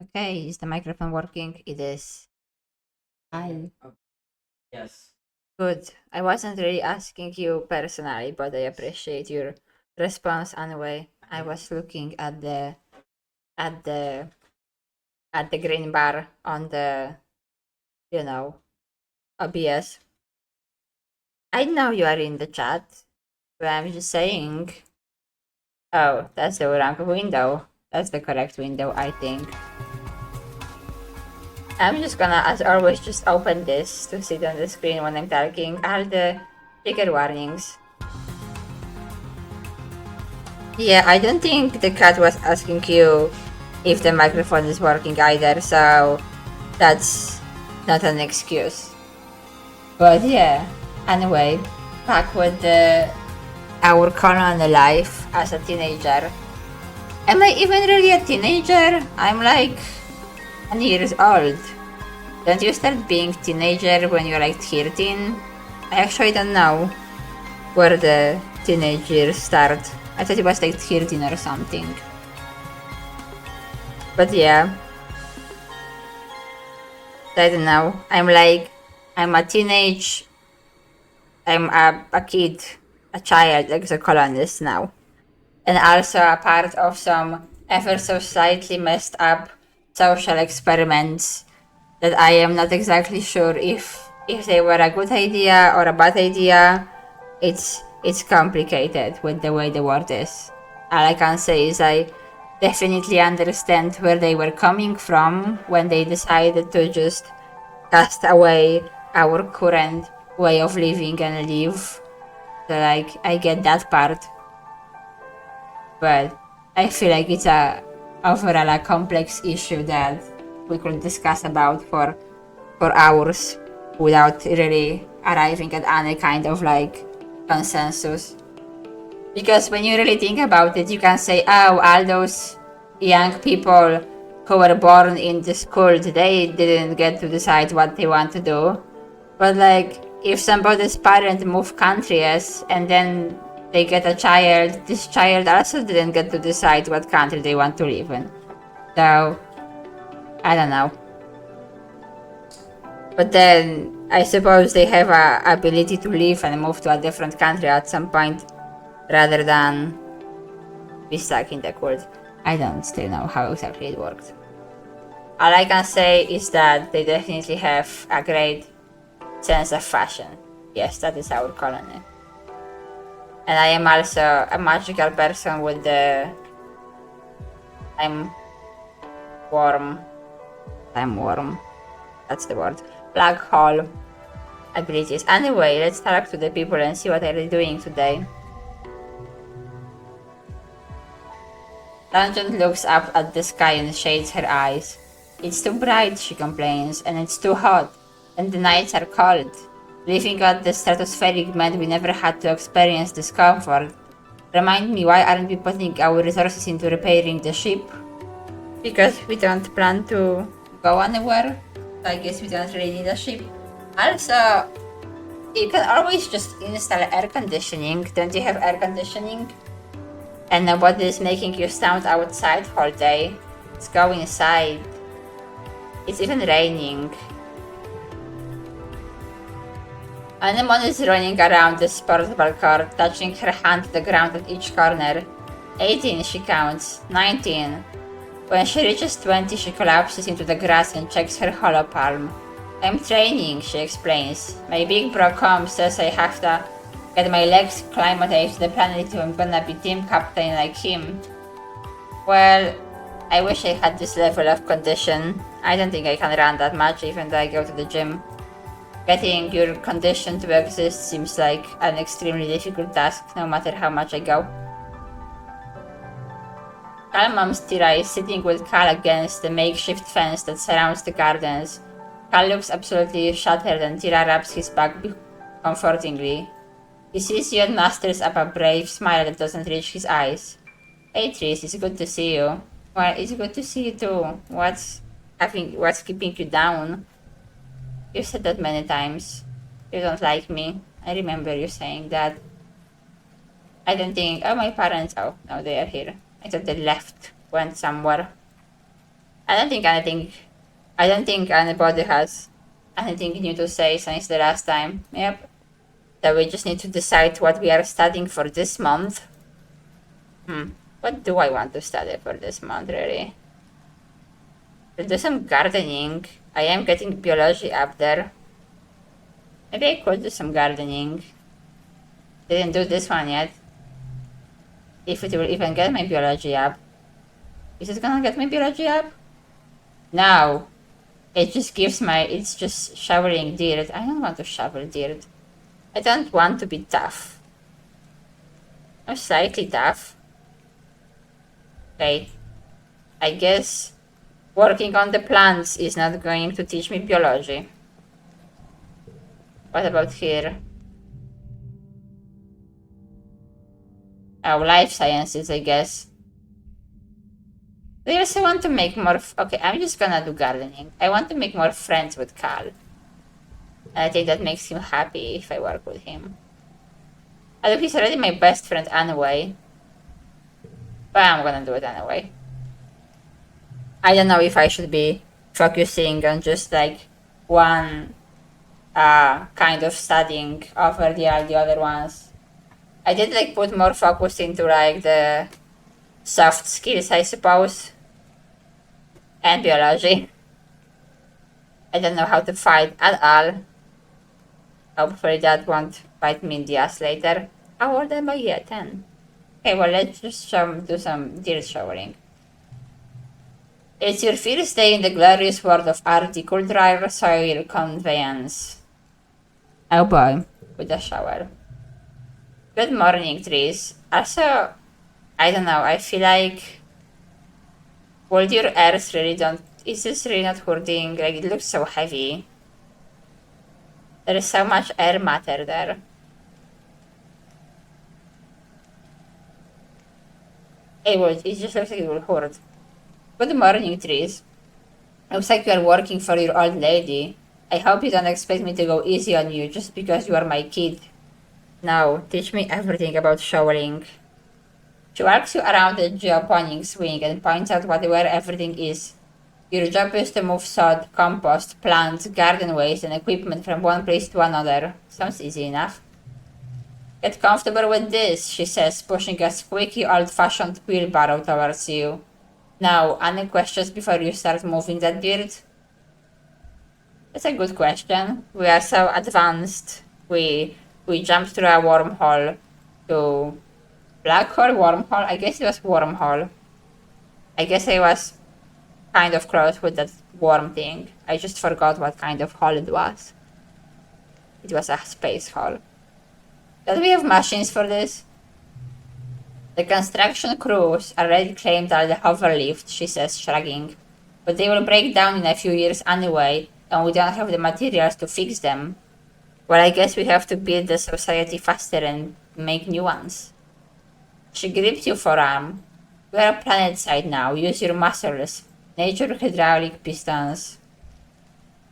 Okay, is the microphone working? It is. Hi. Yes. Good. I wasn't really asking you personally, but I appreciate your response anyway. I was looking at the at the green bar on the you know OBS. I know you are in the chat, but I'm just saying. Oh, that's the wrong window. That's the correct window, I think. I'm just gonna, as always, just open this to see it on the screen when I'm talking. All the trigger warnings. Yeah, I don't think the cat was asking you if the microphone is working either, so that's not an excuse. But yeah, anyway, back with our Conan life as a teenager. Am I even really a teenager? I'm like 10 years old. Don't you start being teenager when you're like 13? I actually don't know where the teenage years start. I thought it was like 13 or something. But yeah, I don't know. I'm a teenage, I'm a kid, a child, exocolonist now. And also a part of some ever so slightly messed up social experiments that I am not exactly sure if they were a good idea or a bad idea. It's complicated with the way the world is. All I can say is I definitely understand where they were coming from when they decided to just cast away our current way of living and live. So like I get that part, but I feel like it's a overall a complex issue that we could discuss about for hours without really arriving at any kind of like consensus. Because when you really think about it, you can say, oh, all those young people who were born in this cult, they didn't get to decide what they want to do. But like, if somebody's parent move countries and then they get a child, this child also didn't get to decide what country they want to live in. So, I don't know. But then I suppose they have a ability to leave and move to a different country at some point rather than be stuck in the cult. I don't still know how exactly it worked. All I can say is that they definitely have a great sense of fashion. Yes, that is our colony. And I am also a magical person with the I'm warm. I'm warm. That's the word. Black hole abilities. Anyway, let's talk to the people and see what they're doing today. Dungeon looks up at the sky and shades her eyes. It's too bright, she complains, and it's too hot, and the nights are cold. Living at the stratospheric meant we never had to experience discomfort. Remind me, why aren't we putting our resources into repairing the ship? Because we don't plan to go anywhere. I guess we don't really need a ship. Also, you can always just install air conditioning. Don't you have air conditioning? And nobody is making you stand outside all day. Let's go inside. It's even raining. Anemone is running around the portable car, touching her hand to the ground at each corner. 18, she counts. 19. When she reaches 20, she collapses into the grass and checks her hollow palm. I'm training, she explains. My big bro Com says I have to get my legs acclimatized to the planet if I'm gonna be team captain like him. Well, I wish I had this level of condition. I don't think I can run that much even though I go to the gym. Getting your condition to exist seems like an extremely difficult task no matter how much I go. Calmam's Tira is sitting with Cal against the makeshift fence that surrounds the gardens. Cal looks absolutely shattered and Tira rubs his back comfortingly. He sees you and musters up a brave smile that doesn't reach his eyes. Hey Tris, it's good to see you. Well, it's good to see you too. What's keeping you down? You've said that many times. You don't like me. I remember you saying that. I don't think. Oh, my parents. Oh, no, they are here. I thought they left, went somewhere. I don't think anything. I don't think anybody has anything new to say since the last time. Yep. So we just need to decide what we are studying for this month. What do I want to study for this month, really? I'll do some gardening. I am getting biology up there. Maybe I could do some gardening. Didn't do this one yet. If it will even get my biology up. Is it gonna get my biology up? No. It just gives my. It's just shoveling dirt. I don't want to shovel dirt. I don't want to be tough. I'm slightly tough. Okay. I guess working on the plants is not going to teach me biology. What about here? Oh, life sciences, I guess. I also want to make more. Okay, I'm just gonna do gardening. I want to make more friends with Carl. And I think that makes him happy if I work with him. Although he's already my best friend anyway. But I'm gonna do it anyway. I don't know if I should be focusing on just like one kind of studying over the other ones. I did like put more focus into like the soft skills, I suppose, and biology. I don't know how to fight at all. Hopefully that won't bite me in the ass later. How old am I yet? 10. Okay, well, let's just do some dirt showering. It's your first day in the glorious world of horticultural soil conveyance. Oh boy, with a shower. Good morning, trees. Also, I don't know, I feel like... Would your earth really don't... Is this really not hurting? Like, it looks so heavy. There is so much air matter there. It just looks like it will hurt. Good morning, trees. Looks like you are working for your old lady. I hope you don't expect me to go easy on you just because you are my kid. Now, teach me everything about showering. She walks you around the geoponics wing and points out where everything is. Your job is to move sod, compost, plants, garden waste, and equipment from one place to another. Sounds easy enough. Get comfortable with this, she says, pushing a squeaky old-fashioned wheelbarrow towards you. Now, any questions before you start moving that dirt? That's a good question. We are so advanced. We jumped through a wormhole to black hole, wormhole. I guess it was wormhole. I guess I was kind of close with that worm thing. I just forgot what kind of hole it was. It was a space hole. Do we have machines for this? The construction crews already claimed all the hoverlift, she says, shrugging. But they will break down in a few years anyway, and we don't have the materials to fix them. Well, I guess we have to build the society faster and make new ones. She gripped your forearm. We are planet side now. Use your muscles. Nature hydraulic pistons.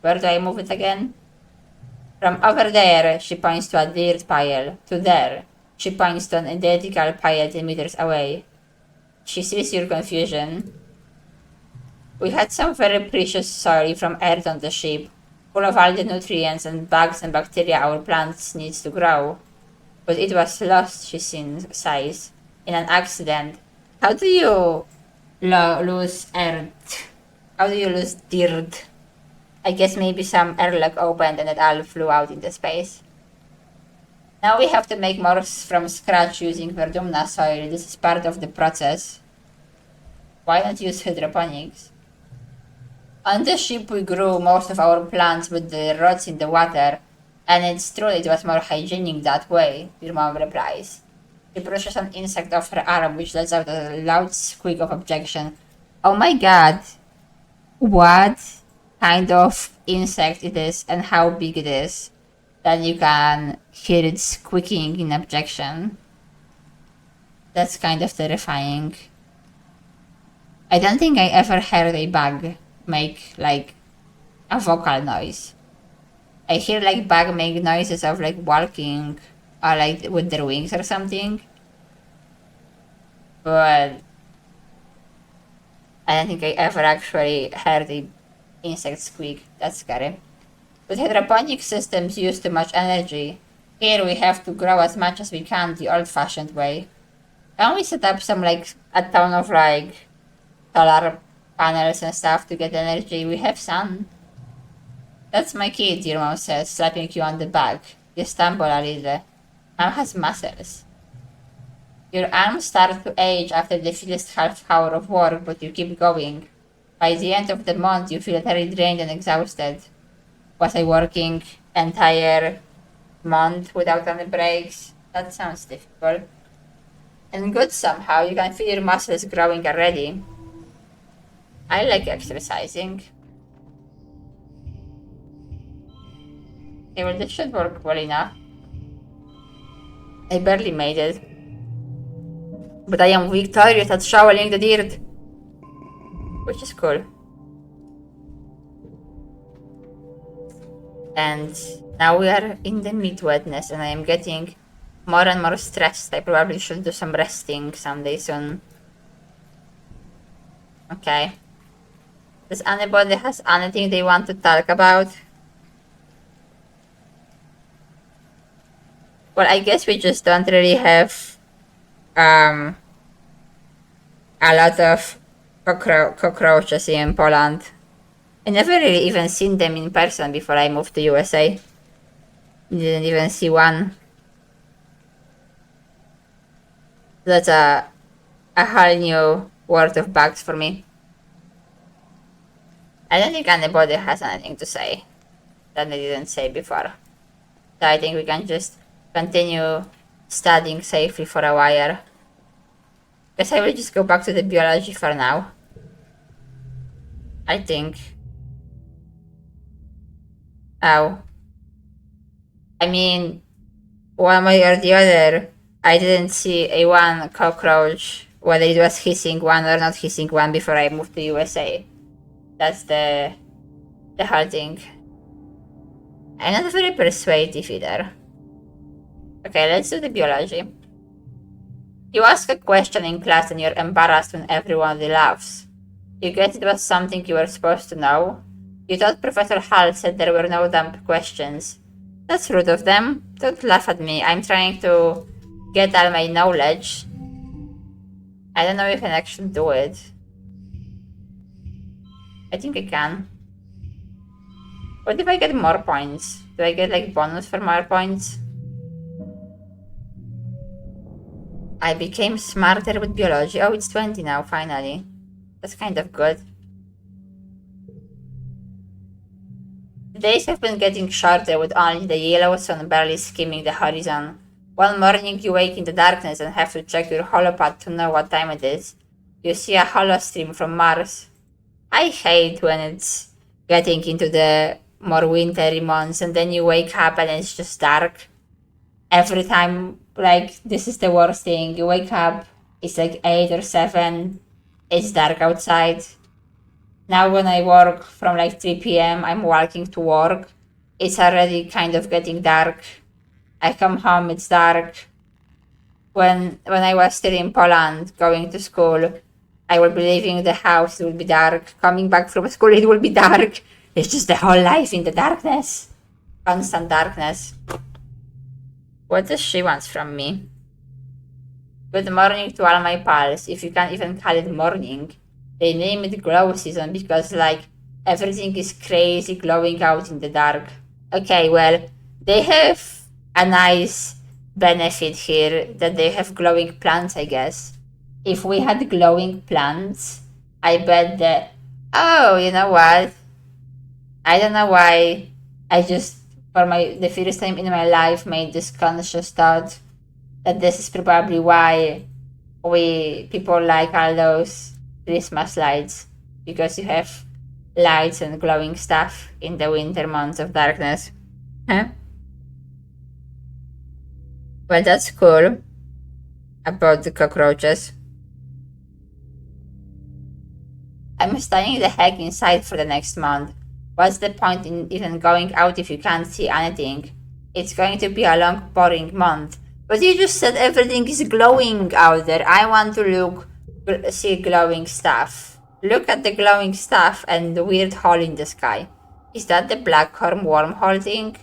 Where do I move it again? From over there, she points to a dirt pile. To there, she points to an identical pile 10 meters away. She sees your confusion. We had some very precious soil from Earth on the ship, full of all the nutrients and bugs and bacteria our plants need to grow. But it was lost, she sighs, in an accident. How do you lose Earth? How do you lose dirt? I guess maybe some airlock opened and it all flew out into space. Now we have to make more from scratch using Verdumna soil. This is part of the process. Why not use hydroponics? On the ship we grew most of our plants with the roots in the water, and it's true it was more hygienic that way, your mom replies. She brushes an insect off her arm, which lets out a loud squeak of objection. Oh my god! What kind of insect it is and how big it is that you can hear it squeaking in objection? That's kind of terrifying. I don't think I ever heard a bug make like a vocal noise. I hear like bug make noises of like walking or like with their wings or something. But I don't think I ever actually heard the insect squeak. That's scary. But hydroponic systems use too much energy. Here we have to grow as much as we can the old-fashioned way. Can we set up some like a ton of like solar panels and stuff to get energy? We have sun. That's my kid, your mom says, slapping you on the back. You stumble a little. Mom has muscles. Your arms start to age after the first half hour of work, but you keep going. By the end of the month, you feel very drained and exhausted. Was I working entire month without any breaks? That sounds difficult. And good somehow, you can feel your muscles growing already. I like exercising. Okay, well, this should work well enough. I barely made it. But I am victorious at shoveling the dirt. Which is cool. And now we are in the mid-wetness and I am getting more and more stressed. I probably should do some resting someday soon. Okay. Does anybody has anything they want to talk about? Well, I guess we just don't really have a lot of cockroaches in Poland. I never really even seen them in person before I moved to USA. Didn't even see one. That's a whole new world of bugs for me. I don't think anybody has anything to say that they didn't say before. So I think we can just continue studying safely for a while. Guess I will just go back to the biology for now. I think. Oh. I mean, one way or the other, I didn't see a one cockroach, whether it was hissing one or not hissing one, before I moved to USA. That's the whole thing. I'm not very persuasive either. Okay, let's do the biology. You ask a question in class and you're embarrassed when everyone laughs. You guess it was something you were supposed to know. You thought Professor Hall said there were no dumb questions. That's rude of them. Don't laugh at me. I'm trying to get all my knowledge. I don't know if I can actually do it. I think I can. What if I get more points? Do I get like bonus for more points? I became smarter with biology. Oh, it's 20 now, finally. That's kind of good. The days have been getting shorter with only the yellow sun barely skimming the horizon. One morning you wake in the darkness and have to check your holopod to know what time it is. You see a holostream from Mars. I hate when it's getting into the more wintry months and then you wake up and it's just dark. Every time, like, this is the worst thing. You wake up, it's like 8 or 7, it's dark outside. Now when I work from like 3 p.m., I'm walking to work. It's already kind of getting dark. I come home, it's dark. When I was still in Poland, going to school, I will be leaving the house, it will be dark. Coming back from school, it will be dark. It's just the whole life in the darkness. Constant darkness. What does she want from me? Good morning to all my pals, if you can't even call it morning. They name it glow season because, like, everything is crazy glowing out in the dark. Okay, well, they have a nice benefit here that they have glowing plants, I guess. If we had glowing plants, I bet that... Oh, you know what? I don't know why I just, for the first time in my life, made this conscious thought that this is probably why people like all those Christmas lights, because you have lights and glowing stuff in the winter months of darkness. Huh? Well, that's cool about the cockroaches. I'm staying the heck inside for the next month. What's the point in even going out if you can't see anything? It's going to be a long, boring month. But you just said everything is glowing out there. I want to see glowing stuff. Look at the glowing stuff and the weird hole in the sky. Is that the black horn wormhole thing?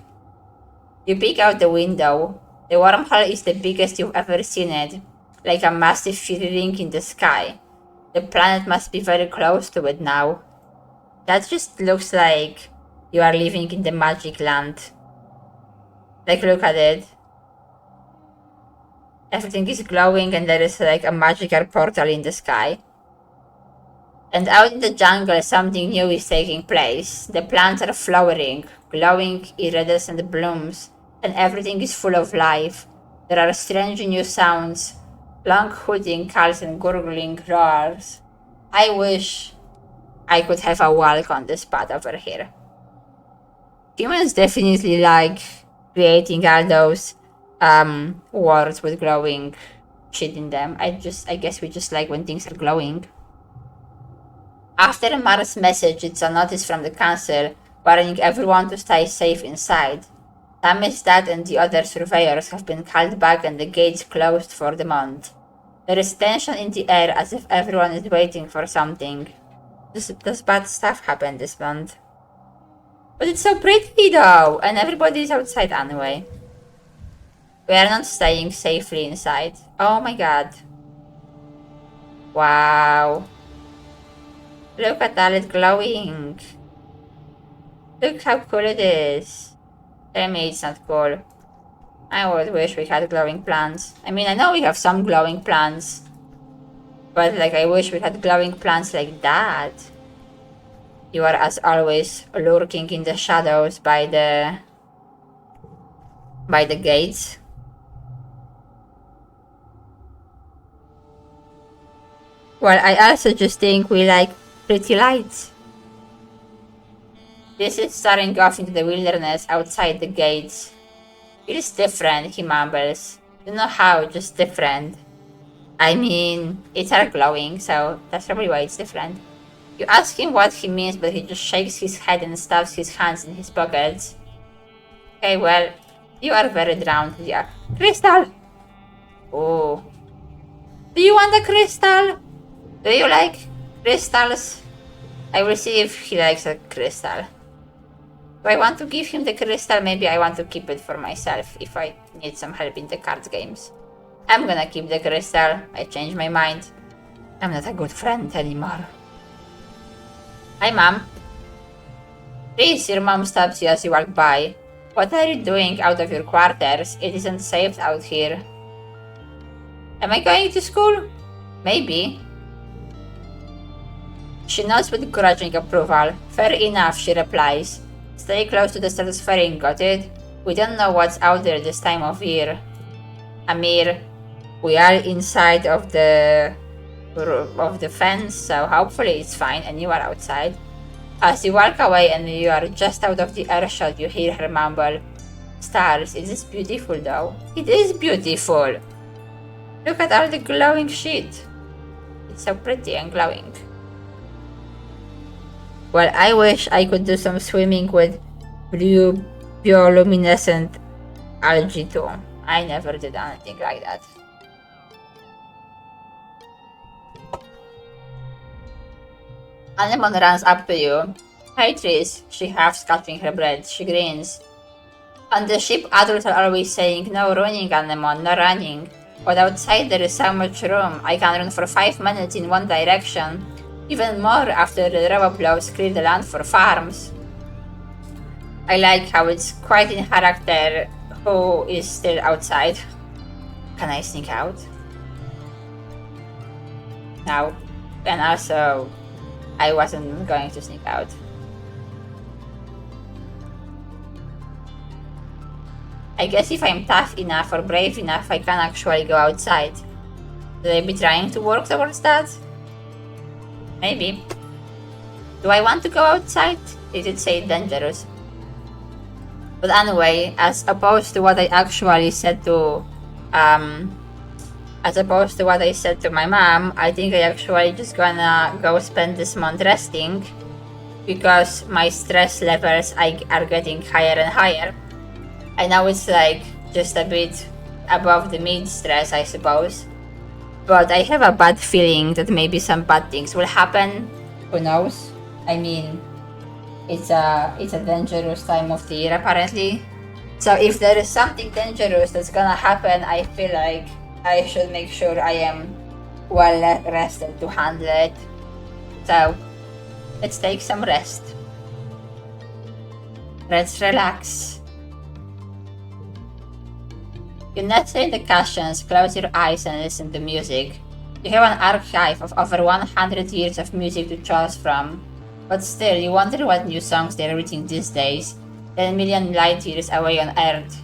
You peek out the window. The wormhole is the biggest you've ever seen it, like a massive fury ring in the sky. The planet must be very close to it now. That just looks like you are living in the magic land. Like, look at it. Everything is glowing and there is like a magical portal in the sky. And out in the jungle, something new is taking place. The plants are flowering, glowing iridescent blooms, and everything is full of life. There are strange new sounds, long hooting calls and gurgling roars. I wish I could have a walk on this path over here. Humans definitely like creating all those words with glowing shit in them. I guess we just like when things are glowing. After Mara's message, it's a notice from the council warning everyone to stay safe inside. Tammy's dad and the other surveyors have been called back and the gates closed for the month. There is tension in the air as if everyone is waiting for something. Does bad stuff happen this month? But it's so pretty though, and everybody is outside anyway. We are not staying safely inside. Oh my god. Wow. Look at all it glowing. Look how cool it is. Tell me it's not cool. I would wish we had glowing plants. I mean, I know we have some glowing plants. But like, I wish we had glowing plants like that. You are, as always, lurking in the shadows by the gates. Well, I also just think we like pretty lights. This is staring off into the wilderness outside the gates. It is different, he mumbles. Don't know how, just different. I mean, it's all glowing, so that's probably why it's different. You ask him what he means, but he just shakes his head and stuffs his hands in his pockets. Okay, well, you are very drowned. Yeah. Crystal! Oh. Do you want a crystal? Do you like crystals? I will see if he likes a crystal. Do I want to give him the crystal? Maybe I want to keep it for myself if I need some help in the card games. I'm gonna keep the crystal. I changed my mind. I'm not a good friend anymore. Hi, Mom. Please, your mom stops you as you walk by. What are you doing out of your quarters? It isn't safe out here. Am I going to school? Maybe. She nods with grudging approval. Fair enough, she replies. Stay close to the stratospheric, got it? We don't know what's out there this time of year. Amir, we are inside of the fence, so hopefully it's fine and you are outside. As you walk away and you are just out of the airshot, you hear her mumble. Stars, it is beautiful though. It is beautiful. Look at all the glowing shit. It's so pretty and glowing. Well, I wish I could do some swimming with blue bioluminescent algae too. I never did anything like that. Anemone runs up to you. Hi, Tris, she half catching her breath. She grins. On the ship, adults are always saying, no running, Anemone, no running. But outside there is so much room. I can run for 5 minutes in one direction. Even more after the roboplows clear the land for farms. I like how it's quite in character who is still outside. Can I sneak out? No. And also, I wasn't going to sneak out. I guess if I'm tough enough or brave enough, I can actually go outside. Should I be trying to work towards that? Maybe. Do I want to go outside? It did say dangerous. But anyway, as opposed to what I actually said to my mom, I think I actually just gonna go spend this month resting because my stress levels are getting higher and higher. I know it's like just a bit above the mid stress, I suppose. But I have a bad feeling that maybe some bad things will happen Who knows? I mean, it's a dangerous time of the year apparently. So if there is something dangerous that's gonna happen, I feel like I should make sure I am well rested to handle it. So let's take some rest. Let's relax. You nestle in the cushions, close your eyes and listen to music. You have an archive of over 100 years of music to choose from. But still, you wonder what new songs they're writing these days, 10 million light years away on Earth.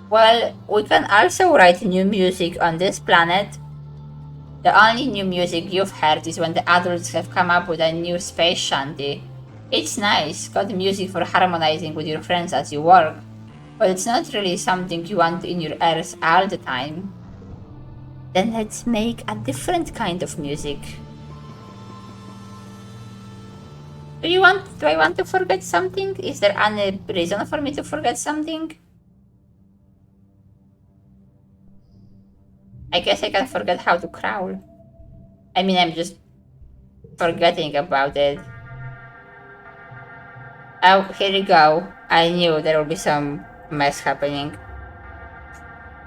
Well, we can also write new music on this planet. The only new music you've heard is when the adults have come up with a new space shanty. It's nice, got music for harmonizing with your friends as you work, but it's not really something you want in your ears all the time. Then let's make a different kind of music. Do I want to forget something? Is there any reason for me to forget something? I guess I can forget how to crawl. I mean, I'm just forgetting about it. Oh, here you go. I knew there would be some mess happening.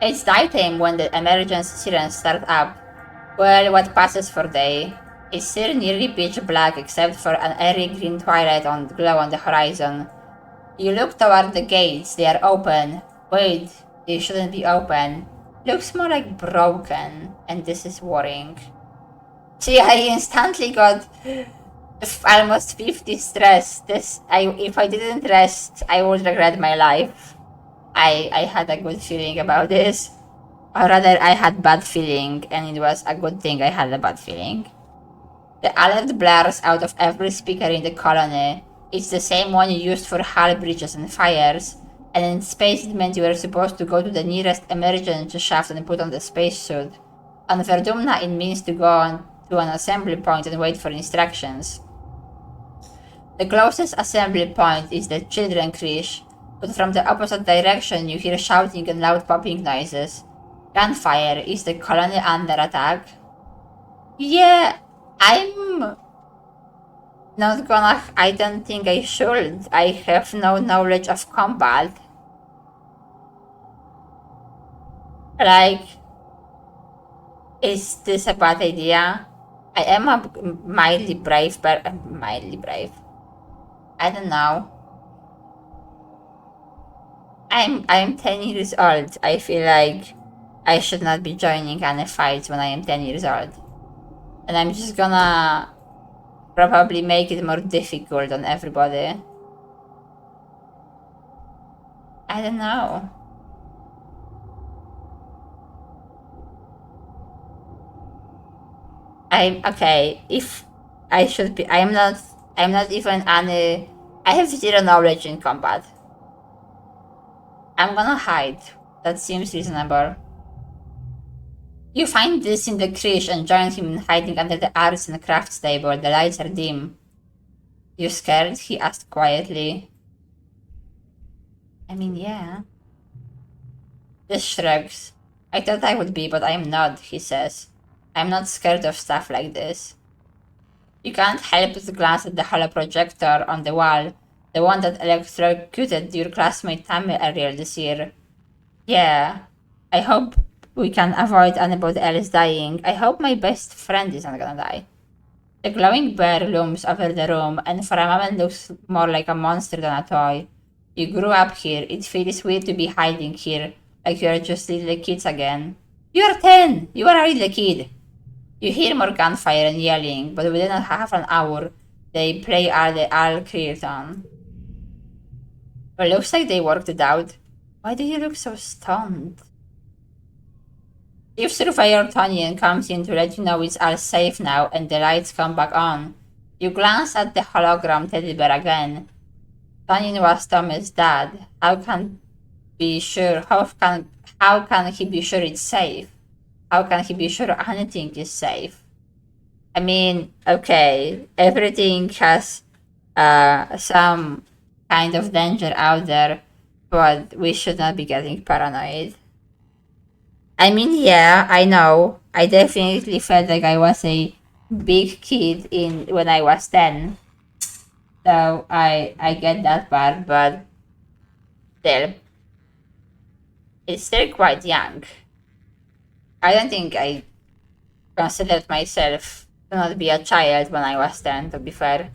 It's nighttime when the emergency sirens start up. Well, what passes for day? It's still nearly pitch black except for an airy green twilight on glow on the horizon. You look toward the gates, they are open. Wait, they shouldn't be open. Looks more like broken, and this is worrying. See, I instantly got almost 50 stress. If I didn't rest, I would regret my life. I had a good feeling about this. Or rather, I had bad feeling, and it was a good thing I had a bad feeling. The alert blares out of every speaker in the colony. It's the same one you used for hull breaches and fires, and in space it meant you were supposed to go to the nearest emergency shaft and put on the spacesuit. On Verdumna it means to go on to an assembly point and wait for instructions. The closest assembly point is the children creche, but from the opposite direction you hear shouting and loud popping noises. Gunfire. Is the colony under attack? Yeah, I'm not gonna. I don't think I should. I have no knowledge of combat. Like, is this a bad idea? I am a mildly brave, but mildly brave. I don't know. I'm 10 years old. I feel like I should not be joining any fights when I am 10 years old. And I'm just gonna probably make it more difficult on everybody. I don't know. I'm okay. If I should be, I'm not. I'm not even any. I have zero knowledge in combat. I'm gonna hide. That seems reasonable. You find this in the creche and join him in hiding under the arts and crafts table. The lights are dim. You scared? He asked quietly. I mean, yeah. This shrugs. I thought I would be, but I'm not, he says. I'm not scared of stuff like this. You can't help but glance at the holoprojector on the wall, the one that electrocuted your classmate Tammy earlier this year. Yeah, I hope we can avoid anybody else dying. I hope my best friend is not gonna die. The glowing bear looms over the room and for a moment looks more like a monster than a toy. You grew up here. It feels weird to be hiding here, like you are just little kids again. You are 10! You are a little kid! You hear more gunfire and yelling, but within a half an hour, they play Al Creaton. Well, looks like they worked it out. Why do you look so stunned? If Surveyor Tonyan comes in to let you know it's all safe now and the lights come back on, you glance at the hologram teddy bear again. Tonyan was Tommy's dad. How can he be sure it's safe? How can he be sure anything is safe? I mean, okay, everything has some kind of danger out there, but we should not be getting paranoid. I mean, yeah, I know. I definitely felt like I was a big kid in when I was 10. So I get that part, but still, it's still quite young. I don't think I considered myself to not be a child when I was 10, to be fair.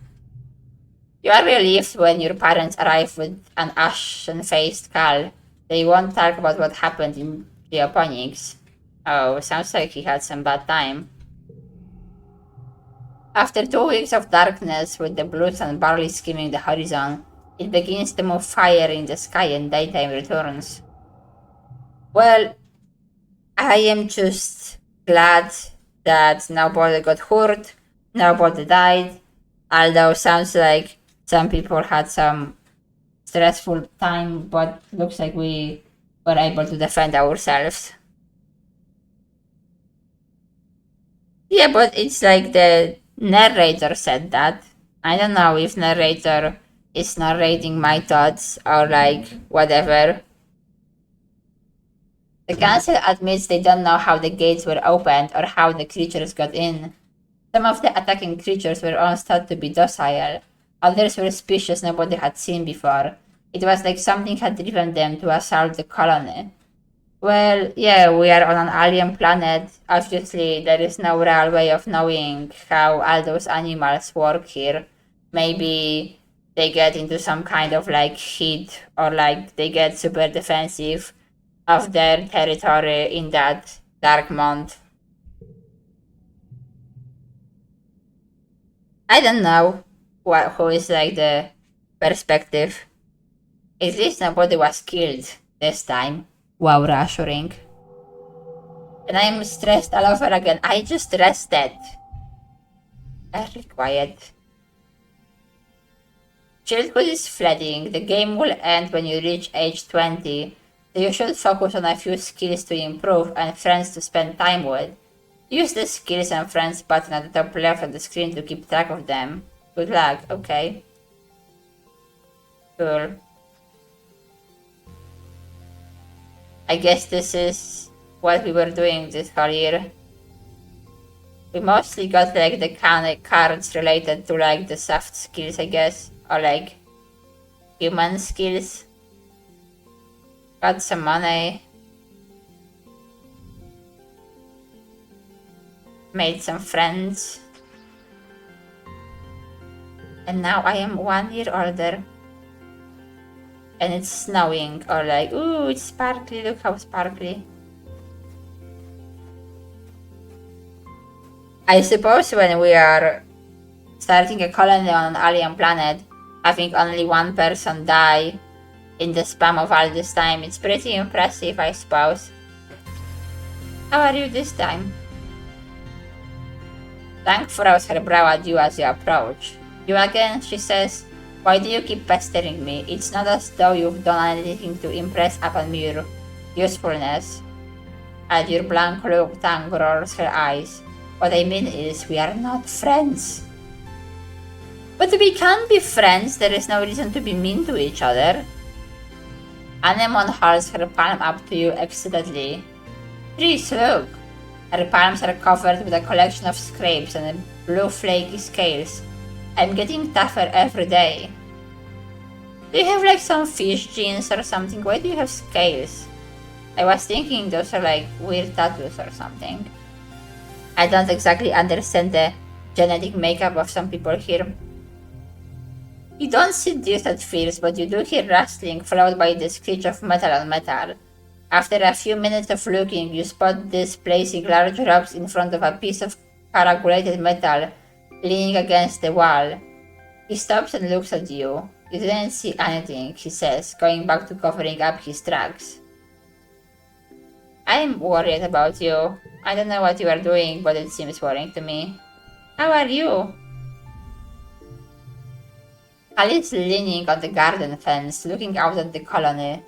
You are relieved when your parents arrive with an ashen-faced Cal. They won't talk about what happened in geoponics. Oh, sounds like he had some bad time. After 2 weeks of darkness with the blue sun barely skimming the horizon, it begins to move fire in the sky and daytime returns. Well, I am just glad that nobody got hurt, nobody died, although sounds like some people had some stressful time, but looks like we were able to defend ourselves. Yeah, but it's like the narrator said that. I don't know if narrator is narrating my thoughts or like whatever. The council admits they don't know how the gates were opened or how the creatures got in. Some of the attacking creatures were once thought to be docile, others were species nobody had seen before. It was like something had driven them to assault the colony. Well, yeah, we are on an alien planet. Obviously, there is no real way of knowing how all those animals work here. Maybe they get into some kind of like heat or like they get super defensive of their territory in that dark month. I don't know who is like the perspective. At least nobody was killed this time. Wow, reassuring. And I'm stressed all over again. I just rested. Very quiet. Childhood is fleeting. The game will end when you reach age 20. So you should focus on a few skills to improve and friends to spend time with. Use the skills and friends button at the top left of the screen to keep track of them. Good luck. Okay. Cool. I guess this is what we were doing this whole year. We mostly got like the cards related to like the soft skills, I guess, or like human skills. Got some money. Made some friends. And now I am 1 year older. And it's snowing, or like, ooh, it's sparkly, look how sparkly. I suppose when we are starting a colony on an alien planet, having only one person die in the span of all this time, it's pretty impressive, I suppose. How are you this time? Tank frows her brow at you as you approach. You again, she says. Why do you keep pestering me? It's not as though you've done anything to impress upon me your usefulness. At your blank look, Tang rolls her eyes. What I mean is, we are not friends. But we can be friends, there is no reason to be mean to each other. Anemone holds her palm up to you excitedly. Please look. Her palms are covered with a collection of scrapes and blue flaky scales. I'm getting tougher every day. Do you have like some fish genes or something? Why do you have scales? I was thinking those are like weird tattoos or something. I don't exactly understand the genetic makeup of some people here. You don't see this at first, but you do hear rustling followed by the screech of metal on metal. After a few minutes of looking, you spot this placing large rocks in front of a piece of coagulated metal leaning against the wall. He stops and looks at you. You didn't see anything, he says, going back to covering up his tracks. I'm worried about you. I don't know what you are doing, but it seems worrying to me. How are you? Alice leaning on the garden fence, looking out at the colony.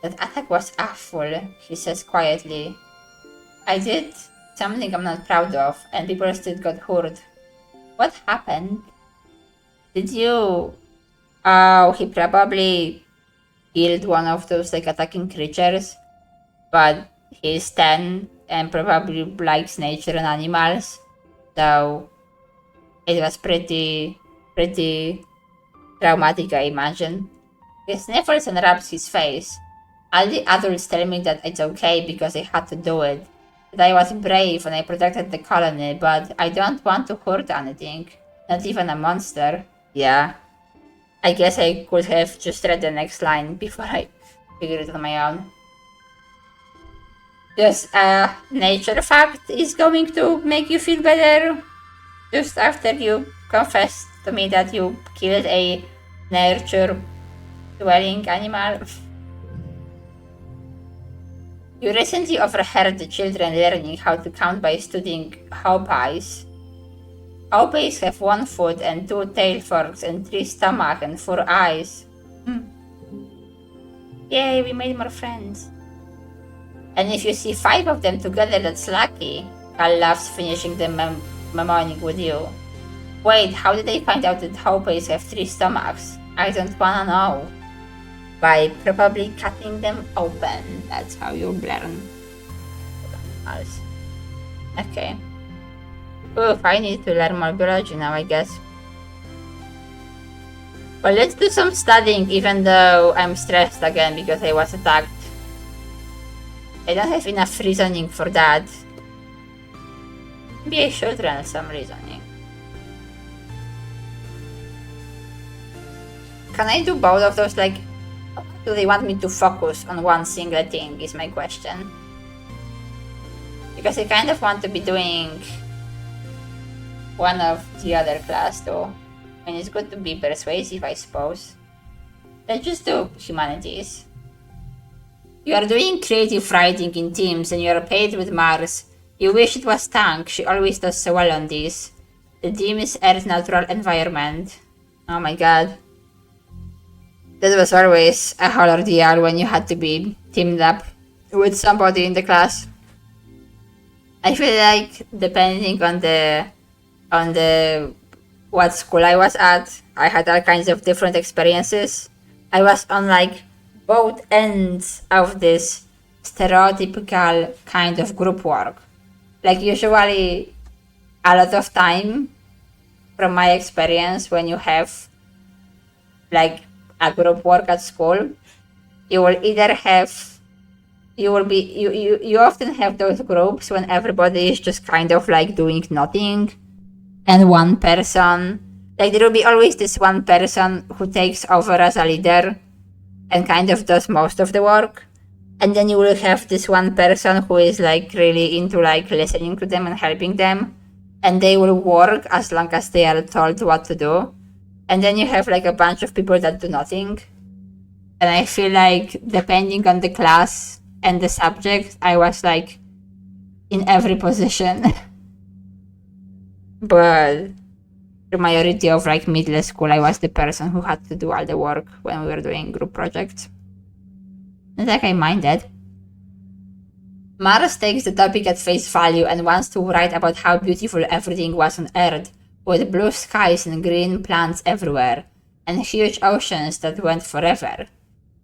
That attack was awful, she says quietly. I did something I'm not proud of, and people still got hurt. What happened? Did you... Oh, he probably killed one of those like attacking creatures, but he's 10 and probably likes nature and animals. So it was pretty traumatic, I imagine. He sniffles and rubs his face. All the adults tell me that it's okay because I had to do it. That I was brave and I protected the colony, but I don't want to hurt anything. Not even a monster. Yeah. I guess I could have just read the next line before I figured it on my own. Just a nature fact is going to make you feel better just after you confessed to me that you killed a nature dwelling animal. You recently overheard the children learning how to count by studying hawpies. Hawpies have 1 foot and 2 tail forks and 3 stomach and 4 eyes. Yay, we made more friends. And if you see 5 of them together, that's lucky. Cal laughs, finishing the mnemonic with you. Wait, how did they find out that hawpies have 3 stomachs? I don't wanna know. By probably cutting them open. That's how you learn. Okay. Oof, I need to learn more biology now, I guess. Well, let's do some studying, even though I'm stressed again because I was attacked. I don't have enough reasoning for that. Maybe I should learn some reasoning. Can I do both of those? Like, do they want me to focus on one single thing is my question. Because I kind of want to be doing one of the other class too. And it's good to be persuasive, I suppose. Let's just do humanities. You are doing creative writing in teams and you are paid with Mars. You wish it was Tank, she always does so well on this. The team is Earth's natural environment. Oh my god. That was always a whole ordeal when you had to be teamed up with somebody in the class. I feel like depending on the what school I was at, I had all kinds of different experiences. I was on like both ends of this stereotypical kind of group work. Like usually a lot of time from my experience when you have like a group work at school, you will either have you often have those groups when everybody is just kind of like doing nothing and one person, like there will be always this one person who takes over as a leader and kind of does most of the work, and then you will have this one person who is like really into like listening to them and helping them, and they will work as long as they are told what to do. And then you have like a bunch of people that do nothing. And I feel like depending on the class and the subject, I was like in every position. But the majority of like middle school, I was the person who had to do all the work when we were doing group projects. Not like I minded. Mars takes the topic at face value and wants to write about how beautiful everything was on Earth, with blue skies and green plants everywhere, and huge oceans that went forever.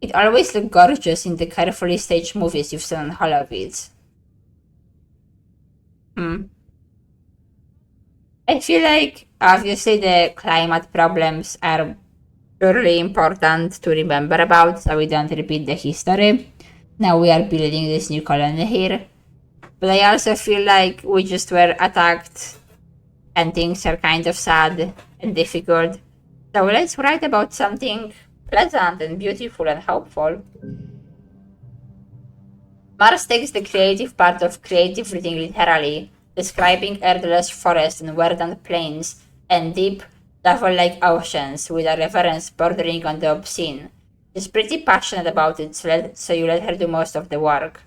It always looked gorgeous in the carefully staged movies you've seen on Holovids. I feel like, obviously, the climate problems are really important to remember about so we don't repeat the history. Now we are building this new colony here. But I also feel like we just were attacked and things are kind of sad and difficult. So let's write about something pleasant and beautiful and hopeful. Mars takes the creative part of creative reading literally, describing earthless forests and verdant plains and deep, lava-like oceans with a reverence bordering on the obscene. She's pretty passionate about it, so you let her do most of the work.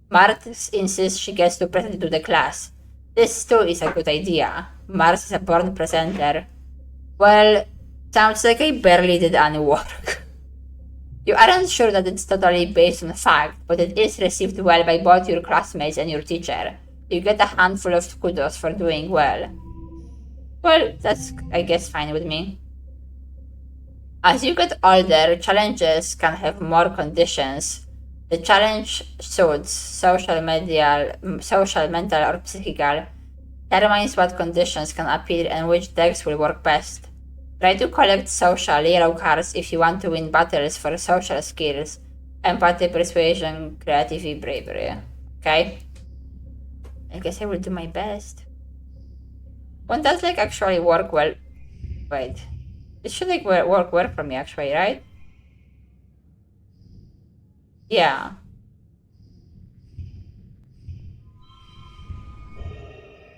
Mars insists she gets to present it to the class. This too is a good idea. Mars is a born presenter. Well, sounds like I barely did any work. You aren't sure that it's totally based on fact, but it is received well by both your classmates and your teacher. You get a handful of kudos for doing well. Well, that's, I guess, fine with me. As you get older, challenges can have more conditions. The challenge suits, social, mental, or psychical, determines what conditions can appear and which decks will work best. Try to collect social hero cards if you want to win battles for social skills, empathy, persuasion, creativity, bravery. Okay? I guess I will do my best. Won't that like actually work well? Wait. It should like work well for me actually, right? Yeah.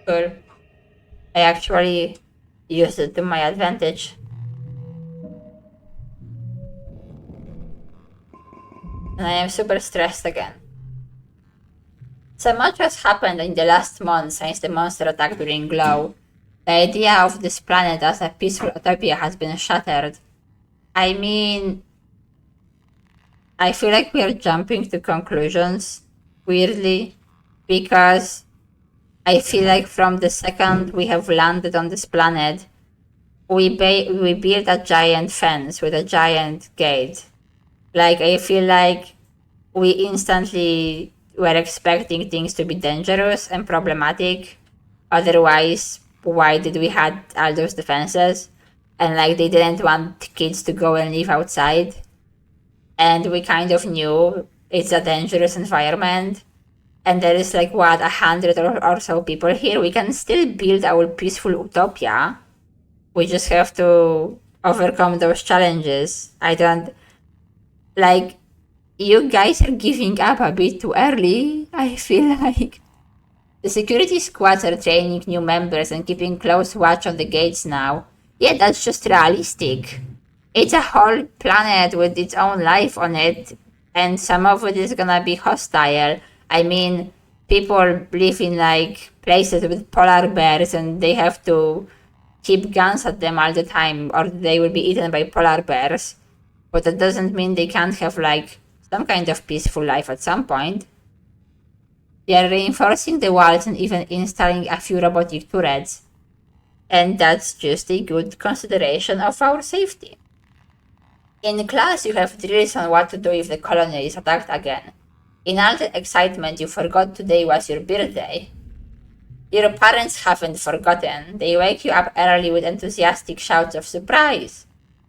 Cool. I actually used it to my advantage. And I am super stressed again. So much has happened in the last month since the monster attack during Glow. The idea of this planet as a peaceful utopia has been shattered. I mean, I feel like we are jumping to conclusions, weirdly, because I feel like from the second we have landed on this planet, we built a giant fence with a giant gate. Like, I feel like we instantly were expecting things to be dangerous and problematic. Otherwise, why did we had all those defenses? And like they didn't want kids to go and live outside. And we kind of knew it's a dangerous environment. And there is like what 100 or so people here. We can still build our peaceful utopia. We just have to overcome those challenges. I don't like you guys are giving up a bit too early. I feel like the security squads are training new members and keeping close watch on the gates now. Yeah, that's just realistic. It's a whole planet with its own life on it, and some of it is gonna be hostile. I mean, people live in like places with polar bears and they have to keep guns at them all the time or they will be eaten by polar bears. But that doesn't mean they can't have like some kind of peaceful life at some point. They are reinforcing the walls and even installing a few robotic turrets. And that's just a good consideration of our safety. In class, you have drills on what to do if the colony is attacked again. In all the excitement, you forgot today was your birthday. Your parents haven't forgotten. They wake you up early with enthusiastic shouts of surprise.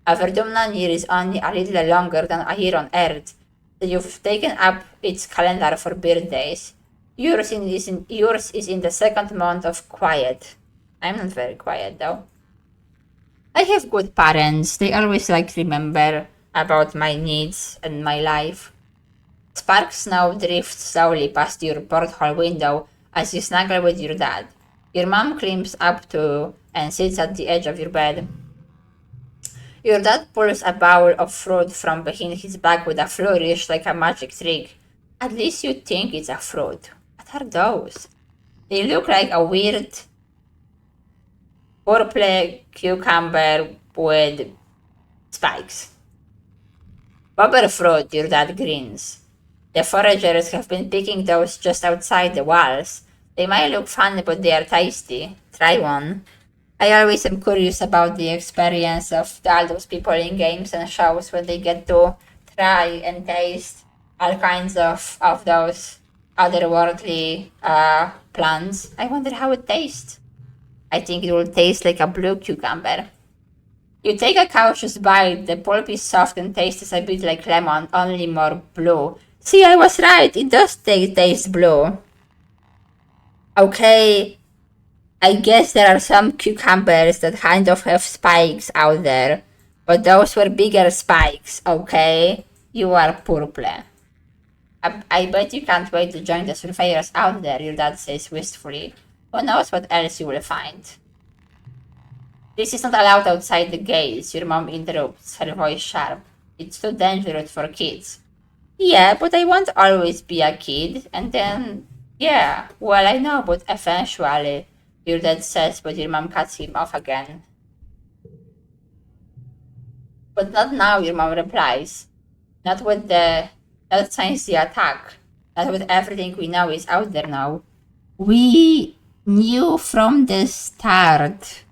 A Verdumnan year is only a little longer than a year on Earth, so you've taken up its calendar for birthdays. Yours is in the second month of quiet. I'm not very quiet though. I have good parents. They always like remember about my needs and my life. Sparks now drift slowly past your porthole window as you snuggle with your dad. Your mom climbs up to and sits at the edge of your bed. Your dad pulls a bowl of fruit from behind his back with a flourish like a magic trick. At least you think it's a fruit. What are those? They look like a weird purple cucumber with spikes. Bobber fruit, your dad grins. The foragers have been picking those just outside the walls. They might look funny, but they are tasty. Try one. I always am curious about the experience of all those people in games and shows when they get to try and taste all kinds of those otherworldly plants. I wonder how it tastes. I think it will taste like a blue cucumber. You take a cautious bite, the pulp is soft and tastes a bit like lemon, only more blue. See, I was right, it does taste blue. Okay, I guess there are some cucumbers that kind of have spikes out there, but those were bigger spikes, okay? You are purple. I bet you can't wait to join the surveyors out there, your dad says wistfully. Who knows what else you will find? This is not allowed outside the gates, your mom interrupts, her voice sharp. It's too dangerous for kids. Yeah, but I won't always be a kid, and then, yeah, well, I know, but eventually, your dad says, but your mom cuts him off again. But not now, your mom replies. Not since the attack. Not with everything we know is out there now. We knew from the start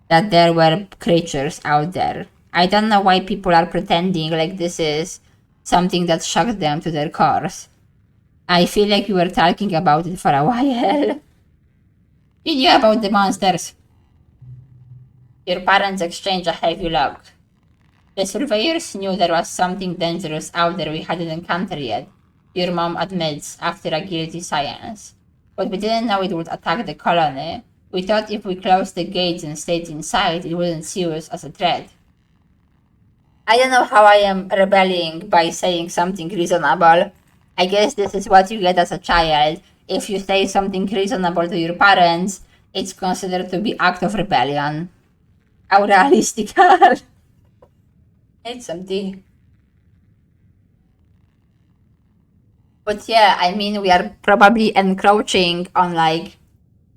that there were creatures out there. I don't know why people are pretending like this is something that shocked them to their cores. I feel like we were talking about it for a while. You knew about the monsters. Your parents exchanged a heavy look. The surveyors knew there was something dangerous out there we hadn't encountered yet, your mom admits after a guilty silence. But we didn't know it would attack the colony. We thought if we closed the gates and stayed inside, it wouldn't see us as a threat. I don't know how I am rebelling by saying something reasonable. I guess this is what you get as a child. If you say something reasonable to your parents, it's considered to be act of rebellion. How realistic are. It's some tea. But yeah, I mean, we are probably encroaching on like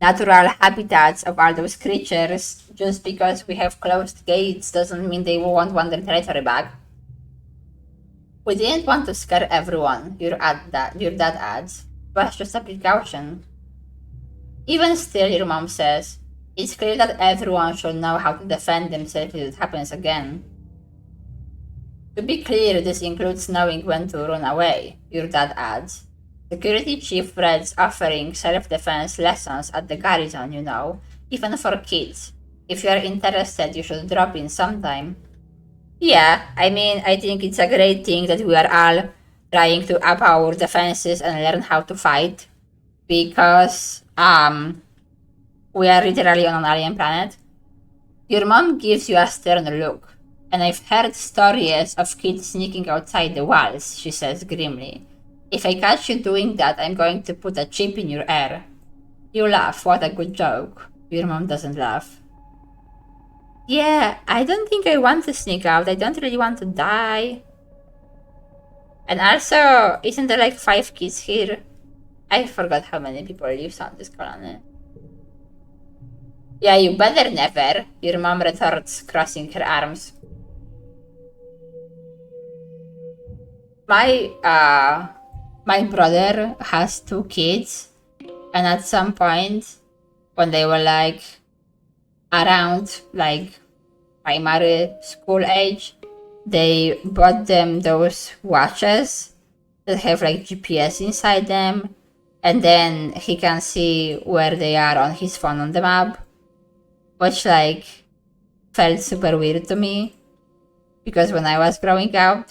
natural habitats of all those creatures. Just because we have closed gates doesn't mean they won't want their territory back. We didn't want to scare everyone, your dad adds. It was just a precaution. Even still, your mom says, it's clear that everyone should know how to defend themselves if it happens again. To be clear, this includes knowing when to run away, your dad adds. Security Chief Fred's offering self-defense lessons at the garrison, you know, even for kids. If you are interested, you should drop in sometime. Yeah, I mean, I think it's a great thing that we are all trying to up our defenses and learn how to fight. Because, we are literally on an alien planet. Your mom gives you a stern look. And I've heard stories of kids sneaking outside the walls, she says grimly. If I catch you doing that, I'm going to put a chip in your ear. You laugh, what a good joke. Your mom doesn't laugh. Yeah, I don't think I want to sneak out. I don't really want to die. And also, isn't there like 5 kids here? I forgot how many people live on this colony. Yeah, you better never, your mom retorts, crossing her arms. My brother has 2 kids, and at some point, when they were like around like primary school age, they bought them those watches that have like GPS inside them, and then he can see where they are on his phone on the map, which like felt super weird to me, because when I was growing up,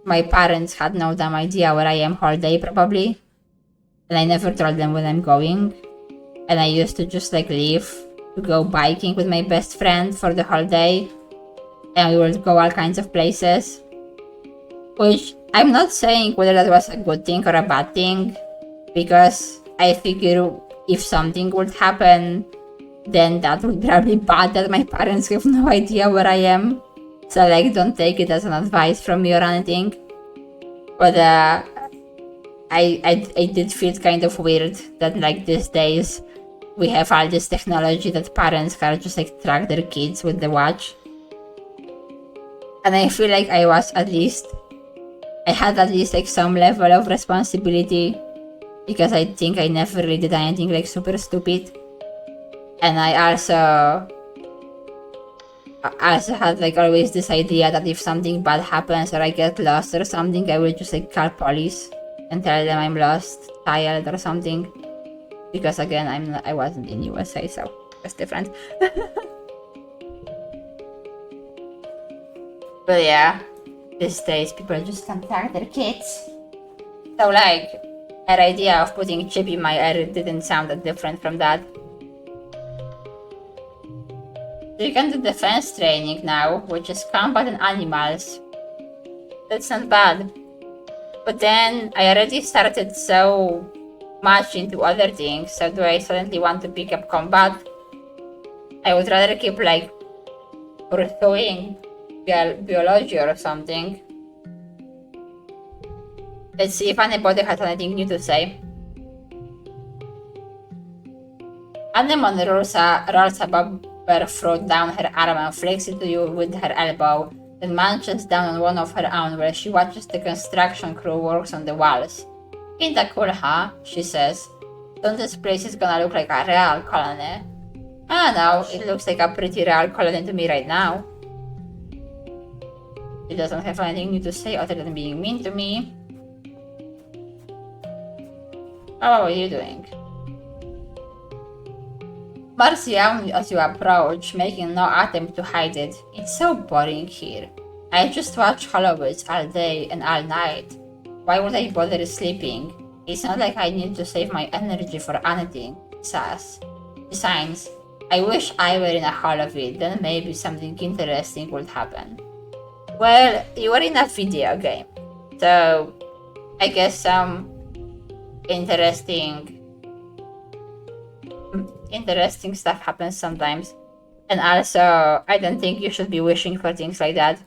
my parents had no damn idea where I am all day probably, and I never told them when I'm going, and I used to just like leave to go biking with my best friend for the whole day, and we would go all kinds of places, which I'm not saying whether that was a good thing or a bad thing, because I figure if something would happen, then that would probably be bad that my parents have no idea where I am. So like, don't take it as an advice from me or anything. But I did feel kind of weird that like these days we have all this technology that parents can just like track their kids with the watch. And I feel like I had at least like some level of responsibility, because I think I never really did anything like super stupid. And I also had like always this idea that if something bad happens or I get lost or something, I will just like call police and tell them I'm lost, child or something. Because again, I wasn't in USA, so it's different. But yeah, these days people just can't track their kids. So like, her idea of putting chip in my ear didn't sound that different from that. You can do defense training now, which is combat and animals. That's not bad. But then I already started so much into other things, so do I suddenly want to pick up combat? I would rather keep like pursuing biology or something. Let's see if anybody has anything new to say. Anemone rolls a bumper fruit down her arm and flicks it to you with her elbow, then munches down on one of her own where she watches the construction crew works on the walls. Ain't that cool, huh? She says. Don't this place is gonna look like a real colony? I don't know, it looks like a pretty real colony to me right now. She doesn't have anything new to say other than being mean to me. How are you doing? Marcian as you approach, making no attempt to hide it. It's so boring here. I just watch Hollywood all day and all night. Why would I bother sleeping? It's not like I need to save my energy for anything, says. Besides, I wish I were in a Hollywood, then maybe something interesting would happen. Well, you are in a video game, so I guess some interesting stuff happens sometimes. And also, I don't think you should be wishing for things like that.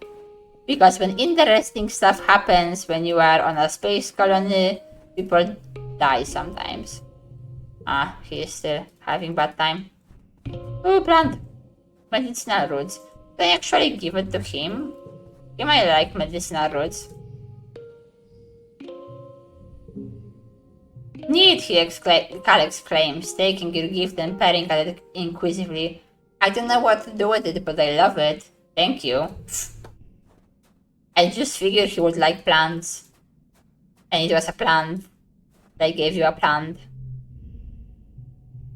Because when interesting stuff happens when you are on a space colony, people die sometimes. Ah, he is still having bad time. Oh, plant! Medicinal roots. Can I actually give it to him? He might like medicinal roots. Neat, Cal exclaims, taking your gift and peering at it inquisitively. I don't know what to do with it, but I love it. Thank you. I just figured he would like plants. And it was a plant. I gave you a plant.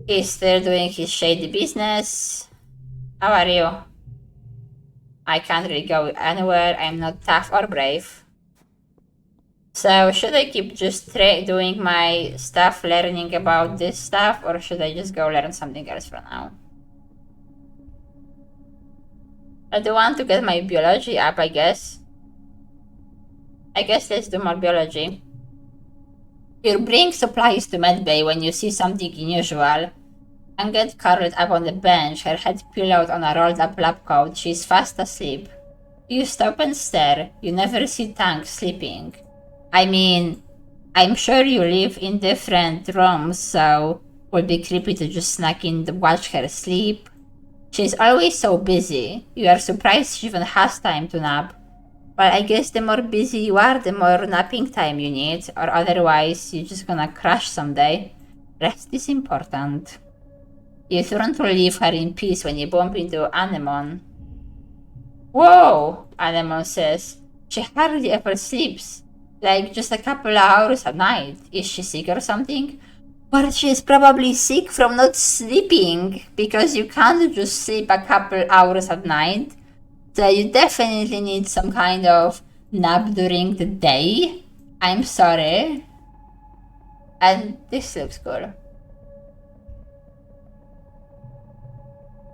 He's still doing his shady business. How are you? I can't really go anywhere. I'm not tough or brave. So should I keep just doing my stuff, learning about this stuff, or should I just go learn something else for now? I do want to get my biology up, I guess. I guess let's do more biology. You bring supplies to medbay when you see something unusual. Anget curled up on the bench, her head pillowed on a rolled-up lab coat. She's fast asleep. You stop and stare. You never see Tank sleeping. I mean, I'm sure you live in different rooms, so it would be creepy to just sneak in to watch her sleep. She's always so busy. You are surprised she even has time to nap. Well, I guess the more busy you are, the more napping time you need, or otherwise you're just gonna crash someday. Rest is important. You turn to leave her in peace when you bump into Anemone. Whoa, Anemone says. She hardly ever sleeps. Like just a couple of hours a night. Is she sick or something? Or she's probably sick from not sleeping, because you can't just sleep a couple hours at night. So you definitely need some kind of nap during the day. I'm sorry. And this looks cool.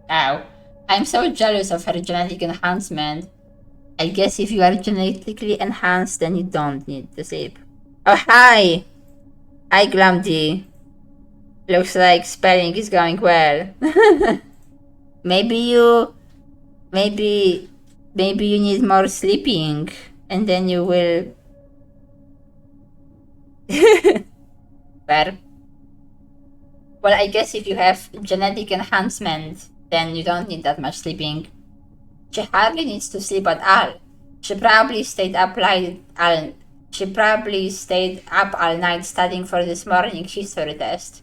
Ow. I'm so jealous of her genetic enhancement. I guess if you are genetically enhanced, then you don't need to sleep. Oh, hi! Hi, Glumdy. Looks like spelling is going well. Maybe you need more sleeping, and then you will... Fair. Well, I guess if you have genetic enhancement, then you don't need that much sleeping. She hardly needs to sleep at all. She probably stayed up all night studying for this morning history test.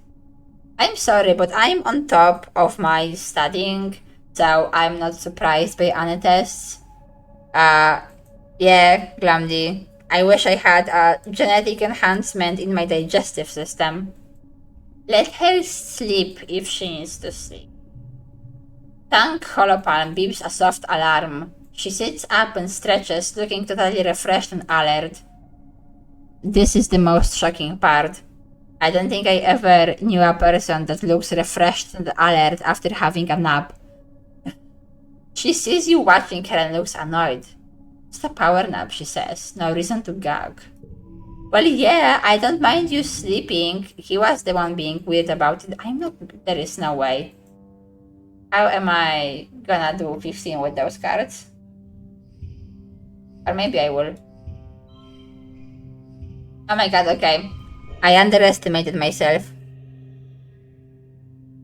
I'm sorry, but I'm on top of my studying, so I'm not surprised by any tests. Yeah, Glumdy. I wish I had a genetic enhancement in my digestive system. Let her sleep if she needs to sleep. Tank Holopalm beeps a soft alarm. She sits up and stretches, looking totally refreshed and alert. This is the most shocking part. I don't think I ever knew a person that looks refreshed and alert after having a nap. She sees you watching her and looks annoyed. It's a power nap, she says. No reason to gag. Well, yeah, I don't mind you sleeping. He was the one being weird about it. I'm not... There is no way. How am I gonna do 15 with those cards? Or maybe I will. Oh my god, okay. I underestimated myself.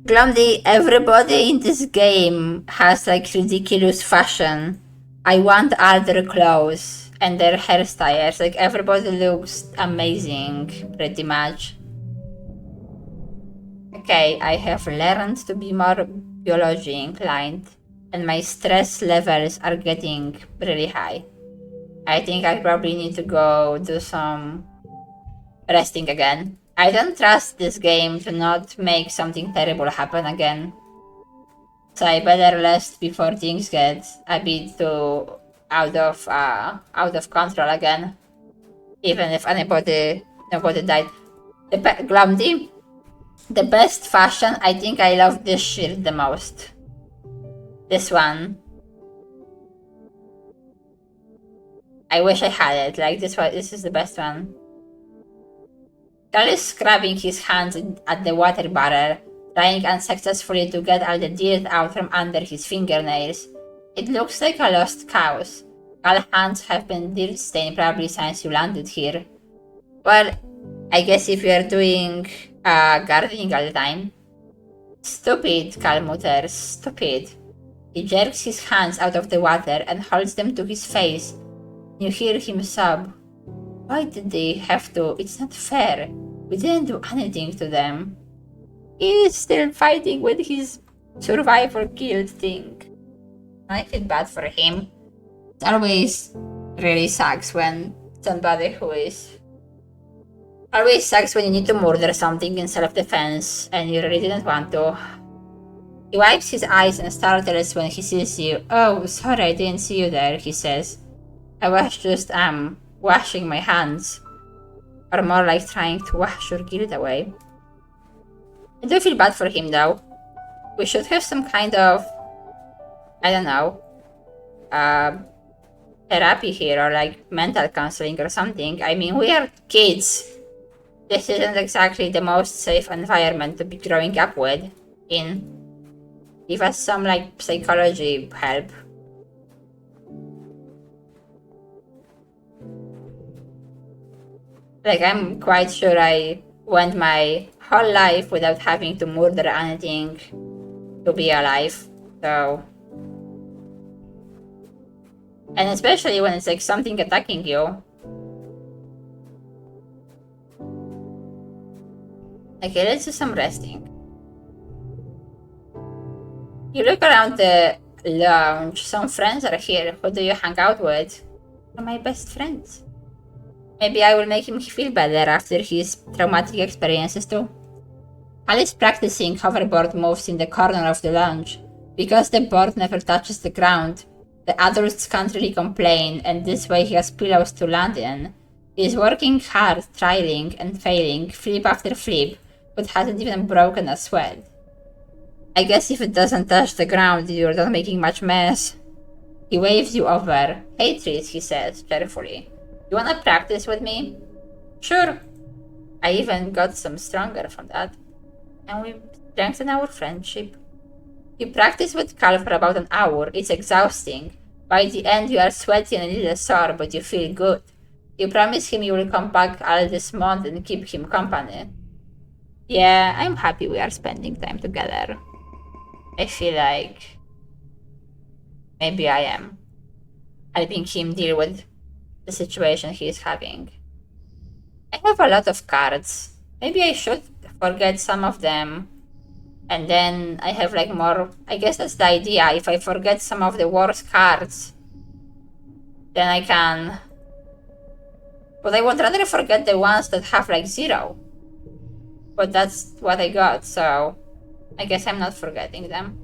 Glumdy, everybody in this game has like ridiculous fashion. I want all their clothes and their hairstyles. Like everybody looks amazing, pretty much. Okay, I have learned to be more biology inclined, and my stress levels are getting really high. I think I probably need to go do some resting again. I don't trust this game to not make something terrible happen again. So I better rest before things get a bit too out of control again. Even if nobody died. Glumdy, the best fashion. I think I love this shirt the most. This one. I wish I had it. Like this one. This is the best one. Carl is scrubbing his hands at the water barrel, trying unsuccessfully to get all the dirt out from under his fingernails. It looks like a lost cause. Carl's hands have been dirt stained probably since you landed here. Well, I guess if you're doing gardening all the time. Stupid, Carl mutters. Stupid. He jerks his hands out of the water and holds them to his face. You hear him sob. Why did they have to? It's not fair. We didn't do anything to them. He is still fighting with his survivor guilt thing. I feel bad for him. It always really sucks when somebody who is... Always sucks when you need to murder something in self-defense and you really didn't want to. He wipes his eyes and startles when he sees you. Oh, sorry, I didn't see you there, he says. I was just, washing my hands. Or more like trying to wash your guilt away. I do feel bad for him though. We should have some kind of, I don't know, therapy here or like mental counseling or something. I mean, we are kids. This isn't exactly the most safe environment to be growing up in. Give us some like psychology help. Like, I'm quite sure I went my whole life without having to murder anything to be alive, so... And especially when it's like something attacking you. Okay, let's do some resting. You look around the lounge. Some friends are here. Who do you hang out with? They're my best friends. Maybe I will make him feel better after his traumatic experiences too. Alice practicing hoverboard moves in the corner of the lounge. Because the board never touches the ground, the adults can't really complain, and this way he has pillows to land in. He is working hard, trying and failing, flip after flip, but hasn't even broken a sweat. I guess if it doesn't touch the ground, you're not making much mess. He waves you over. Hey Tris, he says, cheerfully. You wanna practice with me? Sure. I even got some stronger from that. And we strengthen our friendship. You practice with Cal for about an hour. It's exhausting. By the end, you are sweaty and a little sore, but you feel good. You promise him you will come back all this month and keep him company. Yeah, I'm happy we are spending time together. I feel like maybe I am helping him deal with the situation he is having. I have a lot of cards. Maybe I should forget some of them. And then I have like more. I guess that's the idea. If I forget some of the worst cards, then I can. But I would rather forget the ones that have like 0. But that's what I got, so I guess I'm not forgetting them.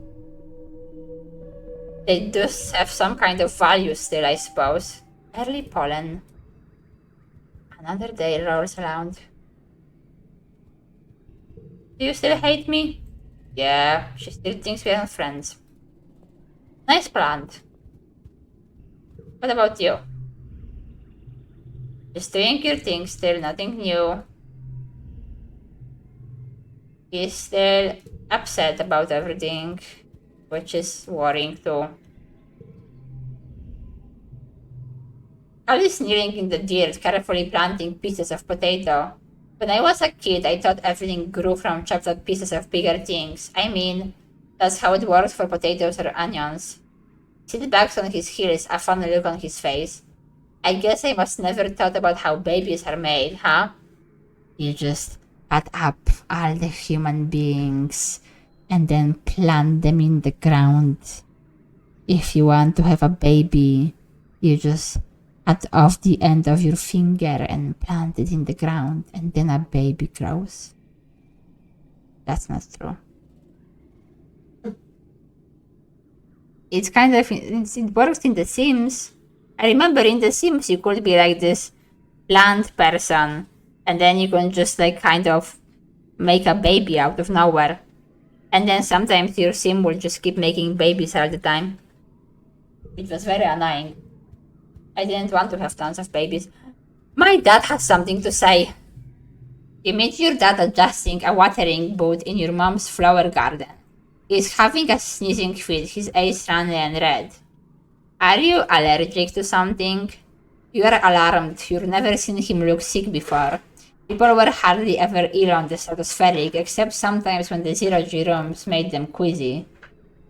They do have some kind of value still, I suppose. Early pollen. Another day rolls around. Do you still hate me? Yeah, she still thinks we aren't friends. Nice plant. What about you? Just doing your thing, still nothing new. He's still upset about everything, which is worrying too. Alice kneeling in the dirt, carefully planting pieces of potato. When I was a kid, I thought everything grew from chopped up pieces of bigger things. I mean, that's how it works for potatoes or onions. Sid backs on his heels, a funny look on his face. I guess I must never thought about how babies are made, huh? You just cut up all the human beings and then plant them in the ground. If you want to have a baby, you just cut off the end of your finger and plant it in the ground, and then a baby grows. That's not true. It's kind of it works in The Sims. I remember in The Sims you could be like this plant person, and then you can just like kind of make a baby out of nowhere, and then sometimes your sim will just keep making babies all the time. It was very annoying. I didn't want to have tons of babies. My dad has something to say. You meet your dad adjusting a watering boot in your mom's flower garden. He's having a sneezing fit, his eyes runny and red. Are you allergic to something? You are alarmed, you've never seen him look sick before. People were hardly ever ill on the stratospheric, except sometimes when the zero-G rooms made them queasy.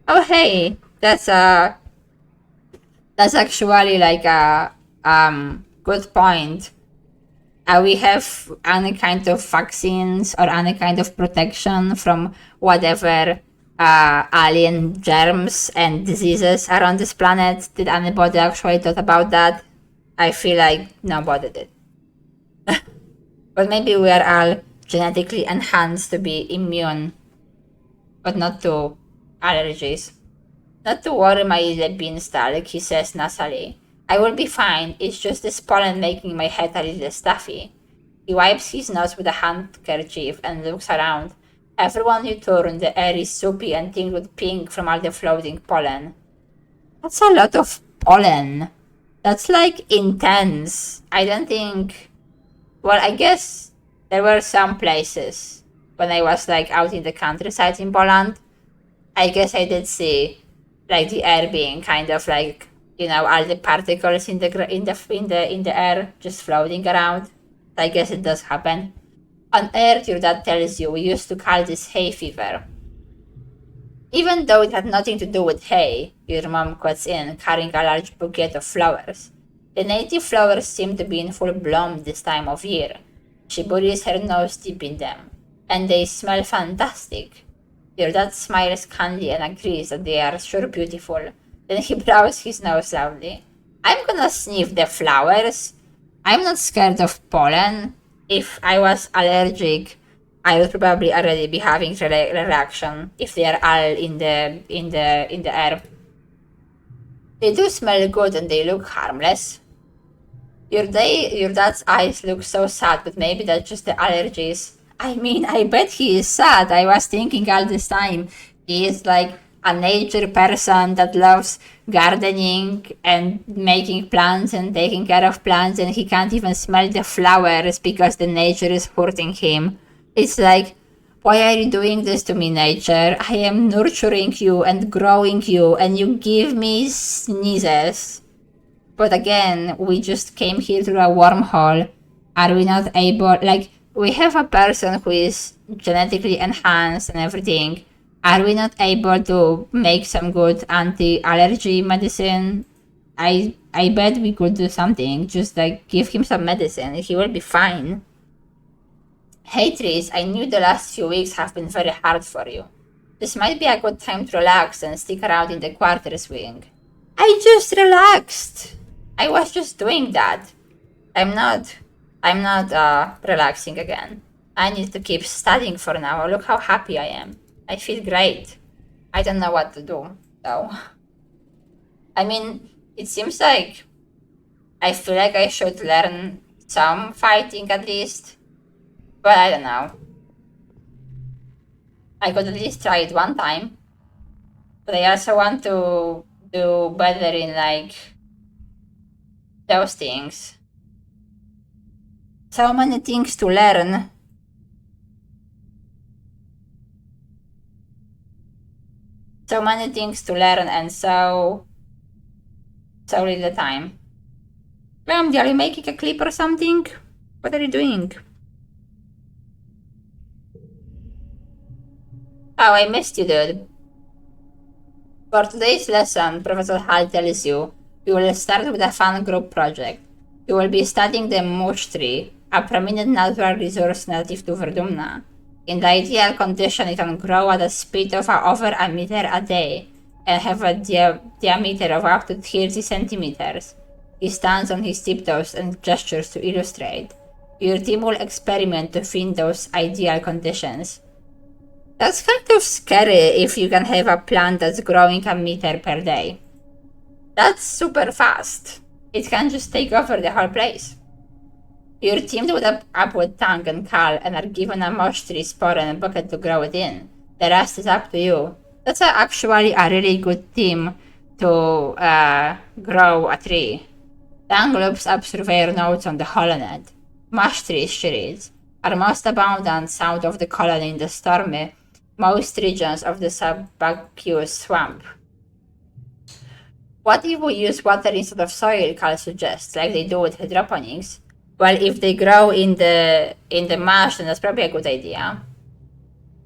Oh hey, that's actually like a good point. We have any kind of vaccines or any kind of protection from whatever alien germs and diseases are on this planet. Did anybody actually thought about that? I feel like nobody did. But maybe we are all genetically enhanced to be immune, but not to allergies. Not to worry, my little beanstalk, he says nasally. I will be fine, it's just this pollen making my head a little stuffy. He wipes his nose with a handkerchief and looks around. Everyone you turn, the air is soapy and tinged with pink from all the floating pollen. That's a lot of pollen. That's like intense. I don't think... Well, I guess there were some places when I was like out in the countryside in Poland. I guess I did see like the air being kind of like, you know, all the particles in the air just floating around. I guess it does happen. On Earth, your dad tells you we used to call this hay fever. Even though it had nothing to do with hay, your mom cuts in, carrying a large bouquet of flowers. The native flowers seem to be in full bloom this time of year. She buries her nose deep in them, and they smell fantastic. Your dad smiles kindly and agrees that they are sure beautiful. Then he blows his nose loudly. I'm gonna sniff the flowers. I'm not scared of pollen. If I was allergic, I would probably already be having a reaction if they are all in the air. They do smell good and they look harmless. Your dad's eyes look so sad, but maybe that's just the allergies. I mean, I bet he is sad. I was thinking all this time. He is like a nature person that loves gardening and making plants and taking care of plants, and he can't even smell the flowers because the nature is hurting him. It's like, why are you doing this to me, nature? I am nurturing you and growing you, and you give me sneezes. But again, we just came here through a wormhole. Are we not able, like, we have a person who is genetically enhanced and everything. Are we not able to make some good anti-allergy medicine? I bet we could do something. Just like give him some medicine. He will be fine. Hey Tris, I knew the last few weeks have been very hard for you. This might be a good time to relax and stick around in the quarters wing. I just relaxed. I was just doing that. I'm not relaxing again. I need to keep studying for now. Look how happy I am. I feel great. I don't know what to do, though. I mean, it seems like I feel like I should learn some fighting at least. But I don't know. I could at least try it one time. But I also want to do better in like those things. So many things to learn. So many things to learn and so little time. Are you making a clip or something? What are you doing? Oh, I missed you, dude. For today's lesson, Professor Hall tells you we will start with a fun group project. You will be studying the mush tree, a prominent natural resource native to Verdumna. In the ideal condition, it can grow at a speed of over a meter a day and have a diameter of up to 30 centimeters. He stands on his tiptoes and gestures to illustrate. Your team will experiment to find those ideal conditions. That's kind of scary if you can have a plant that's growing a meter per day. That's super fast. It can just take over the whole place. You're teamed with up with Tang and Cal and are given a mosh tree spore and a bucket to grow it in. The rest is up to you. That's actually a really good team to grow a tree. Tang looks up surveyor notes on the holonet. Mosh trees, she reads, are most abundant south of the colony in the stormy, most regions of the subaqueous swamp. What if we use water instead of soil, Cal suggests, like they do with hydroponics? Well, if they grow in the marsh, then that's probably a good idea.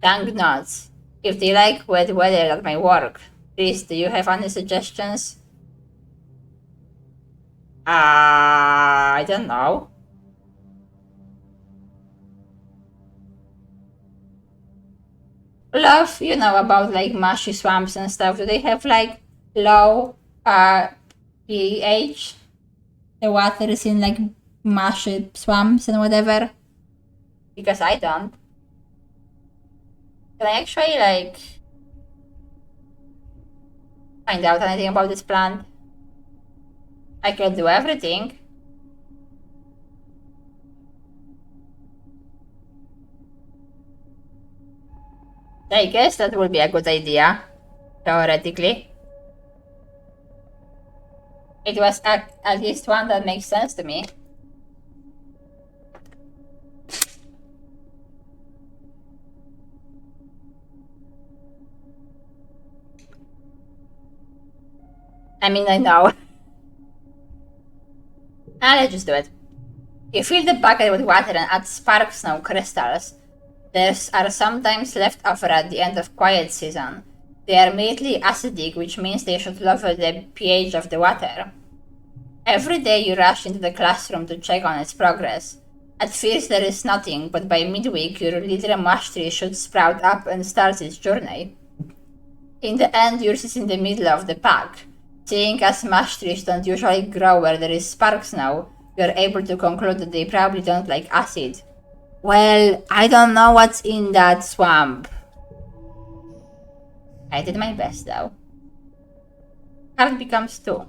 Tang nods. If they like wet weather, that might work. Chris, do you have any suggestions? I don't know. Love, about like marshy swamps and stuff. Do they have like low pH? The water is in like marshy swamps and whatever? Because I don't. Can I actually like find out anything about this plant? I can do everything. I guess that would be a good idea, theoretically. It was at least one that makes sense to me. I mean, I know. Let's just do it. You fill the bucket with water and add spark snow crystals. These are sometimes left over at the end of quiet season. They are mildly acidic, which means they should lower the pH of the water. Every day you rush into the classroom to check on its progress. At first there is nothing, but by midweek your little mush tree should sprout up and start its journey. In the end, yours is in the middle of the pack. Seeing as mush trees don't usually grow where there is spark snow, you're able to conclude that they probably don't like acid. Well, I don't know what's in that swamp. I did my best though. Card becomes 2.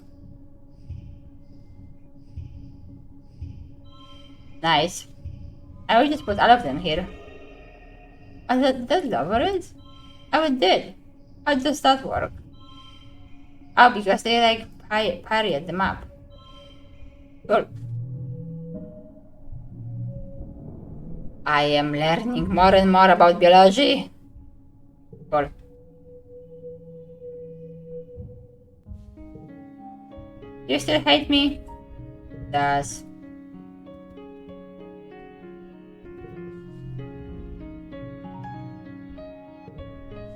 Nice. I will just put all of them here. Oh, that lower it? Oh, it did. How does that work? Oh, because they like parry at the map. Cool. I am learning more and more about biology. Cool. You still hate me? Does.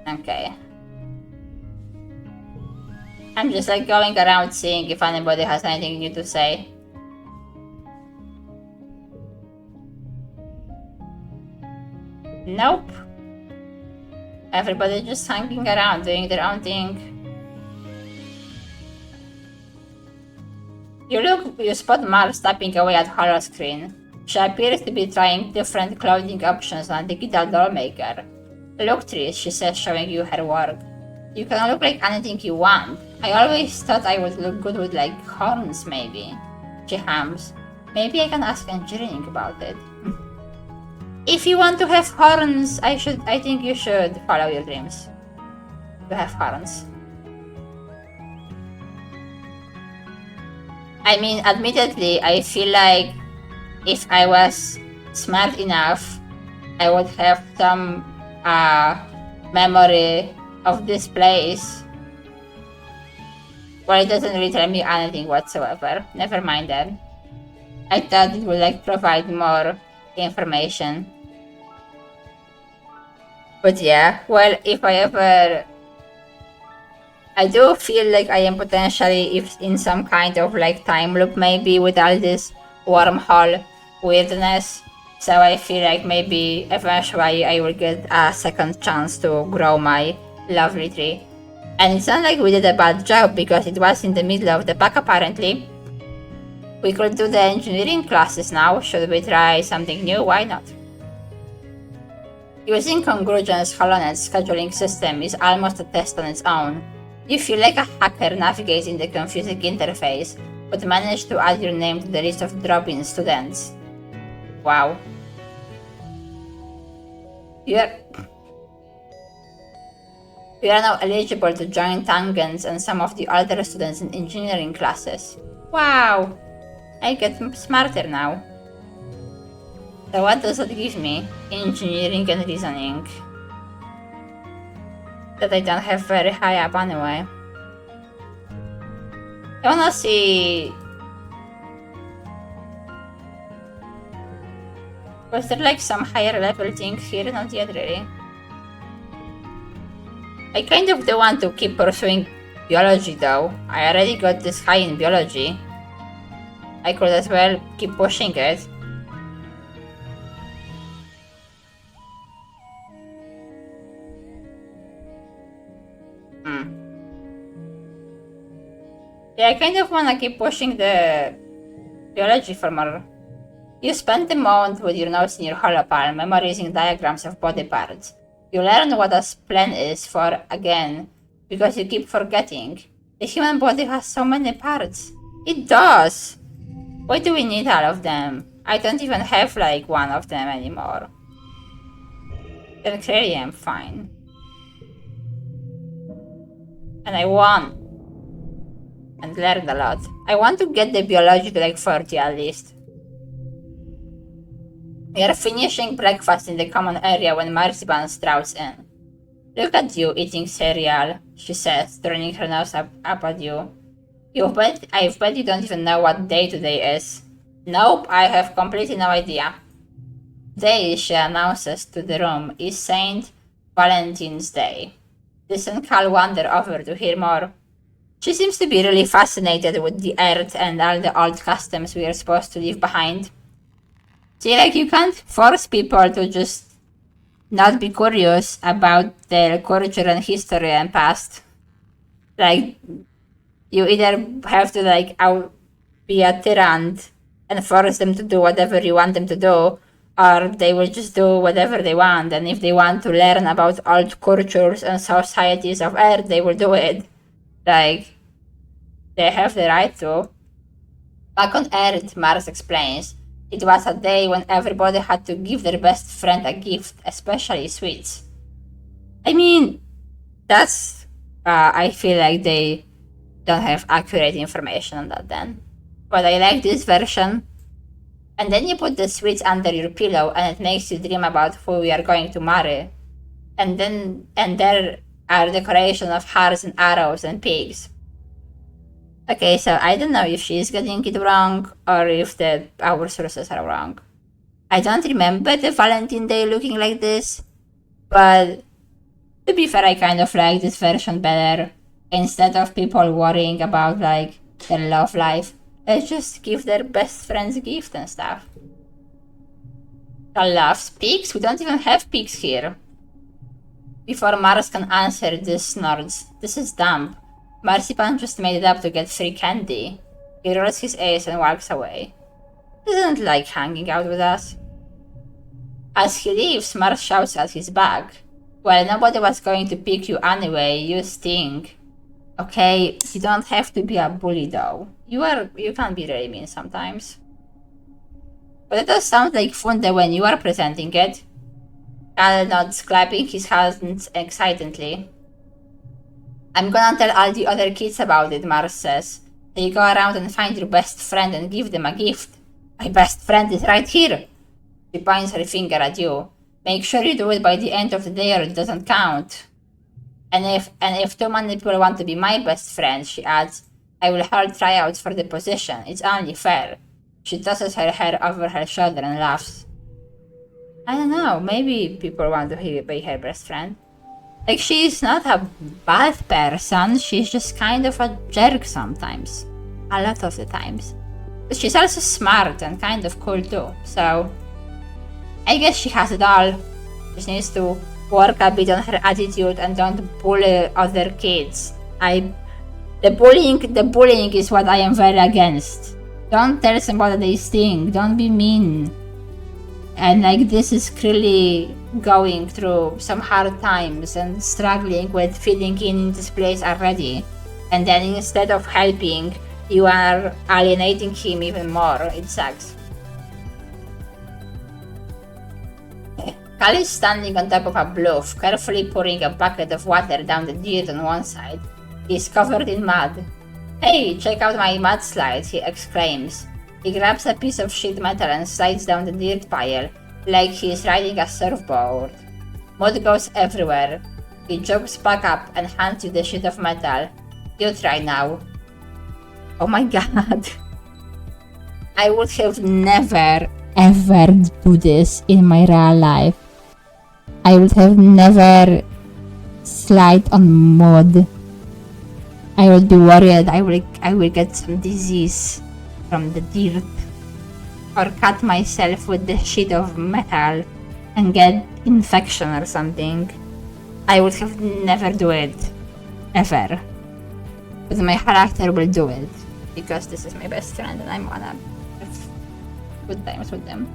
Okay. I'm just like going around seeing if anybody has anything new to say. Nope. Everybody just hanging around doing their own thing. You spot Mar tapping away at Horror Screen. She appears to be trying different clothing options on a digital doll maker. Look, Tris, she says, showing you her work. You can look like anything you want. I always thought I would look good with like horns, maybe. She hums. Maybe I can ask engineering about it. If you want to have horns, I think you should follow your dreams. To have horns. I mean, admittedly, I feel like if I was smart enough, I would have some memory of this place. Well, it doesn't really tell me anything whatsoever. Never mind that. I thought it would like provide more information. But yeah, well, if I ever... I do feel like I am potentially in some kind of like time loop maybe with all this wormhole weirdness. So I feel like maybe eventually I will get a second chance to grow my lovely tree. And it's not like we did a bad job because it was in the middle of the pack apparently. We could do the engineering classes now. Should we try something new? Why not? Using Congrugen's HoloNet scheduling system is almost a test on its own. You feel like a hacker navigating the confusing interface, but manage to add your name to the list of drop-in students. Wow. You are now eligible to join Tangents and some of the older students in engineering classes. Wow! I get smarter now. So what does that give me? Engineering and reasoning. That I don't have very high up anyway. I wanna see... Was there like some higher level thing here? Not yet really. I kind of do want to keep pursuing biology though. I already got this high in biology. I could as well keep pushing it. Yeah, I kind of wanna keep pushing the biology for more. You spend the moment with your nose in your holopalm, memorizing diagrams of body parts. You learn what a spleen is for again, because you keep forgetting. The human body has so many parts. It does! Why do we need all of them? I don't even have like one of them anymore. Then clearly I'm fine. And I won. And learned a lot. I want to get the biology to like 40 at least. We are finishing breakfast in the common area when Marzipan strolls in. Look at you eating cereal, she says, turning her nose up at you. I bet you don't even know what day today is. Nope, I have completely no idea. Today, she announces to the room, is Saint Valentine's Day. Listen, Cal wander over to hear more. She seems to be really fascinated with the earth and all the old customs we are supposed to leave behind. See, like, you can't force people to just not be curious about their culture and history and past. Like, you either have to, like, be a tyrant and force them to do whatever you want them to do, or they will just do whatever they want, and if they want to learn about old cultures and societies of Earth, they will do it. Like, they have the right to. Back on Earth, Mars explains, it was a day when everybody had to give their best friend a gift, especially sweets. I mean, that's... I feel like they don't have accurate information on that then. But I like this version. And then you put the sweets under your pillow and it makes you dream about who you are going to marry. And there are decorations of hearts and arrows and pigs. Okay, so I don't know if she's getting it wrong or if our sources are wrong. I don't remember the Valentine Day looking like this, but to be fair, I kind of like this version better. Instead of people worrying about like their love life, they just give their best friends a gift and stuff. Cal loves pigs? We don't even have pigs here. Before Mars can answer, this snorts. This is dumb. Marzipan just made it up to get free candy. He rolls his eyes and walks away. He doesn't like hanging out with us. As he leaves, Mars shouts at his back. Well, nobody was going to pick you anyway, you stink. Okay, you don't have to be a bully though. You can be really mean sometimes. But it does sound like fun when you are presenting it. Cal nods, clapping his hands excitedly. I'm gonna tell all the other kids about it, Mars says. So you go around and find your best friend and give them a gift. My best friend is right here. She points her finger at you. Make sure you do it by the end of the day or it doesn't count. And if too many people want to be my best friend, she adds, I will hold tryouts for the position. It's only fair. She tosses her hair over her shoulder and laughs. I don't know, maybe people want to be her best friend. Like, she's not a bad person, she's just kind of a jerk sometimes. A lot of the times. But she's also smart and kind of cool too, so... I guess she has it all. She needs to work a bit on her attitude and don't bully other kids. The bullying is what I am very against. Don't tell somebody they stink, don't be mean. And like, this is clearly going through some hard times and struggling with fitting in this place already. And then instead of helping, you are alienating him even more. It sucks. Cal is standing on top of a bluff, carefully pouring a bucket of water down the dirt on one side. He's covered in mud. Hey, check out my mudslide, he exclaims. He grabs a piece of sheet metal and slides down the dirt pile, like he's riding a surfboard. Mud goes everywhere. He jumps back up and hands you the sheet of metal. You try now. Oh my god. I would have never, ever do this in my real life. I would have never slide on mud. I would be worried I will get some disease from the dirt, or cut myself with the sheet of metal and get infection or something. I would have never do it, ever. But my character will do it, because this is my best friend and I'm gonna have good times with them.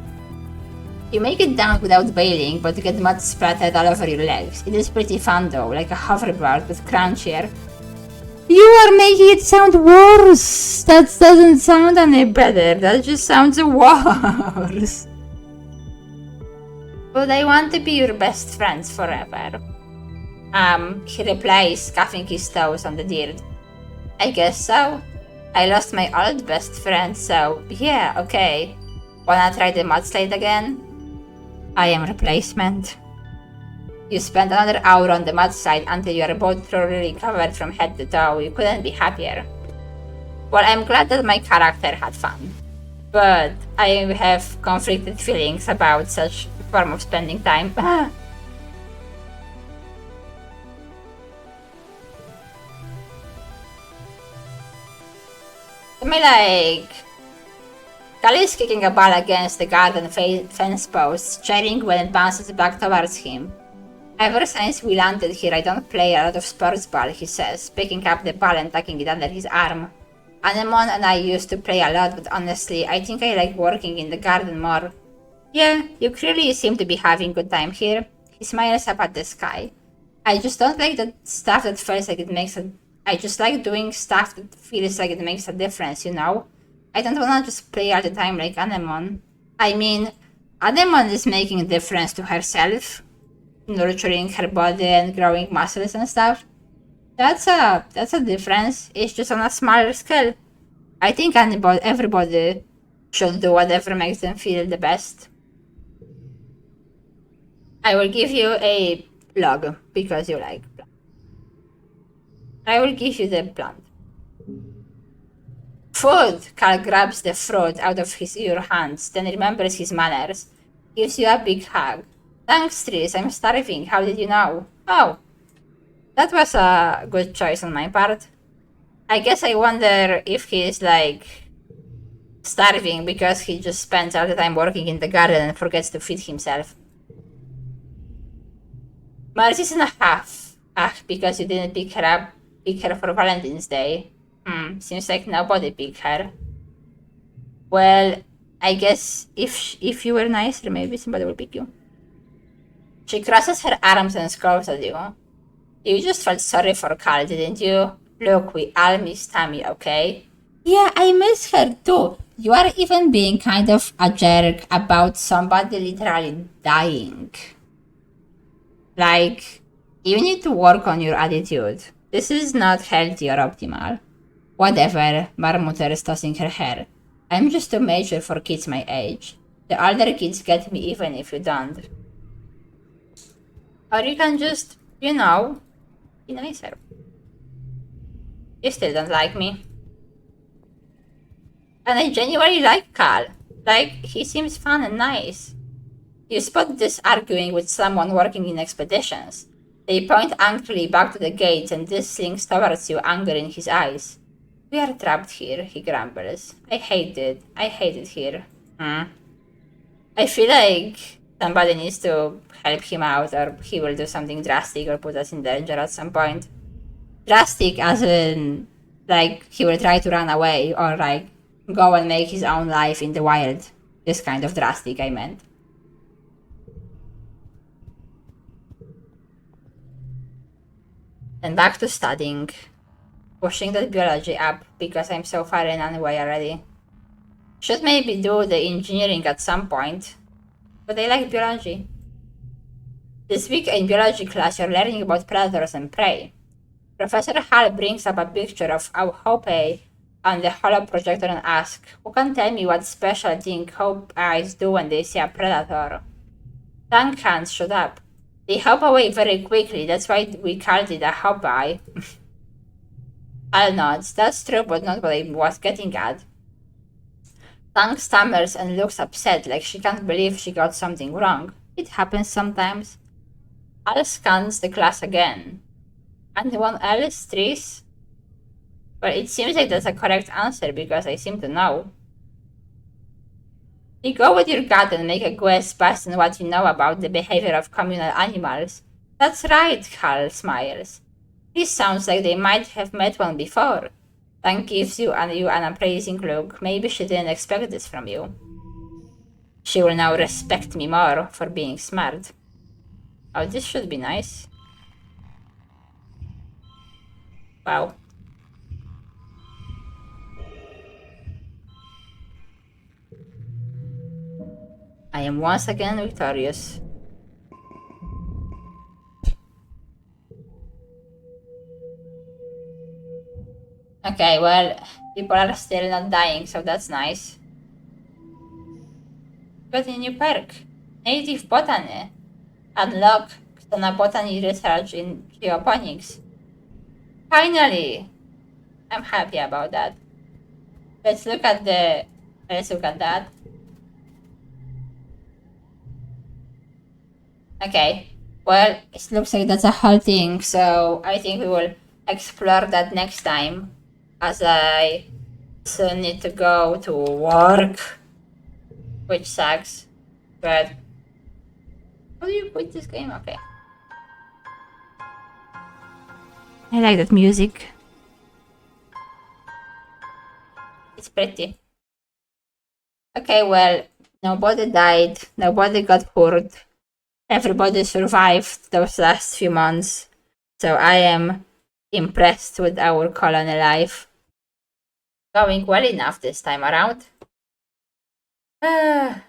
You make it down without bailing, but you get mud splattered all over your legs. It is pretty fun though, like a hoverboard with crunchier. You are making it sound worse! That doesn't sound any better, that just sounds worse. But I want to be your best friends forever. He replies, scuffing his toes on the dirt. I guess so. I lost my old best friend, so yeah, okay. Wanna try the mudslide again? I am replacement. You spend another hour on the mudslide until you are both thoroughly covered from head to toe. You couldn't be happier. Well, I'm glad that my character had fun. But I have conflicted feelings about such form of spending time. I mean, like, Kali is kicking a ball against the garden fence post, cheering when it bounces back towards him. Ever since we landed here, I don't play a lot of sports ball, he says, picking up the ball and tucking it under his arm. Anemone and I used to play a lot, but honestly, I think I like working in the garden more. Yeah, you clearly seem to be having a good time here. He smiles up at the sky. I just don't like the stuff that feels like it makes a... I just like doing stuff that feels like it makes a difference, you know? I don't wanna just play all the time like Anemone. I mean, Anemone is making a difference to herself, nurturing her body and growing muscles and stuff. That's a difference. It's just on a smaller scale. I think everybody should do whatever makes them feel the best. I will give you a plug because you like plug. I will give you the plant. Food! Cal grabs the fruit out of your hands, then remembers his manners. Gives you a big hug. Thanks, Tris, I'm starving. How did you know? Oh, that was a good choice on my part. I guess I wonder if he's like starving because he just spends all the time working in the garden and forgets to feed himself. Marcy's in a half. Because you didn't pick her for Valentine's Day. Seems like nobody picked her. Well, I guess if you were nicer, maybe somebody will pick you. She crosses her arms and scowls at you. You just felt sorry for Cal, didn't you? Look, we all miss Tammy, okay? Yeah, I miss her too. You are even being kind of a jerk about somebody literally dying. Like, you need to work on your attitude. This is not healthy or optimal. Whatever, Marmotter is tossing her hair. I'm just too mature for kids my age. The older kids get me even if you don't. Or you can just, you know, be nicer. You still don't like me. And I genuinely like Cal. Like, he seems fun and nice. You spot this arguing with someone working in expeditions. They point angrily back to the gates and this slinks towards you, anger in his eyes. We are trapped here, he grumbles. I hate it here. I feel like somebody needs to help him out or he will do something drastic or put us in danger at some point. Drastic as in, like, he will try to run away or, like, go and make his own life in the wild. This kind of drastic, I meant. And back to studying. Pushing that biology up because I'm so far in anyway already. Should maybe do the engineering at some point. But I like biology. This week in biology class you're learning about predators and prey. Professor Hall brings up a picture of Hope on the hollow projector and asks, who can tell me what special thing Hope eyes do when they see a predator? Tank hands showed up. They hop away very quickly, that's why we called it a Hope eye. Hal nods, that's true, but not what I was getting at. Tank stammers and looks upset, like she can't believe she got something wrong. It happens sometimes. Hal scans the class again. Anyone else, Tris? Well, it seems like that's a correct answer because I seem to know. You go with your gut and make a guess based on what you know about the behavior of communal animals. That's right, Hal smiles. This sounds like they might have met one before. Tank gives you an appraising look. Maybe she didn't expect this from you. She will now respect me more for being smart. Oh, this should be nice. Wow. I am once again victorious. Okay, well, people are still not dying, so that's nice. Got a new perk. Native Botany. Unlock Botany research in geoponics. Finally! I'm happy about that. Let's look at that. Okay. Well, it looks like that's a whole thing, so I think we will explore that next time. As I still need to go to work, which sucks. But how do you quit this game? Okay. I like that music. It's pretty. Okay, well, nobody died, nobody got hurt. Everybody survived those last few months. So I am impressed with our colony life. Going well enough this time around. Ah.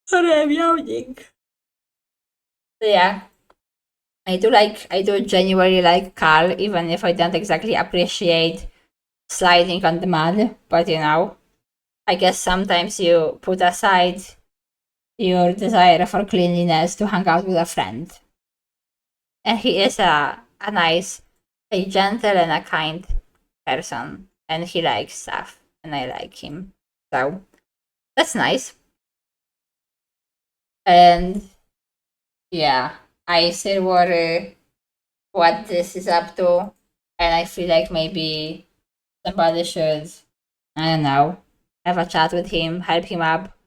Sorry, I'm yawning. So yeah, I do genuinely like Carl, even if I don't exactly appreciate sliding on the mud. But you know, I guess sometimes you put aside your desire for cleanliness to hang out with a friend. And he is a nice, a gentle and a kind person. And he likes stuff. And I like him. So that's nice. And yeah, I still worry what this is up to. And I feel like maybe somebody should, I don't know, have a chat with him, help him up,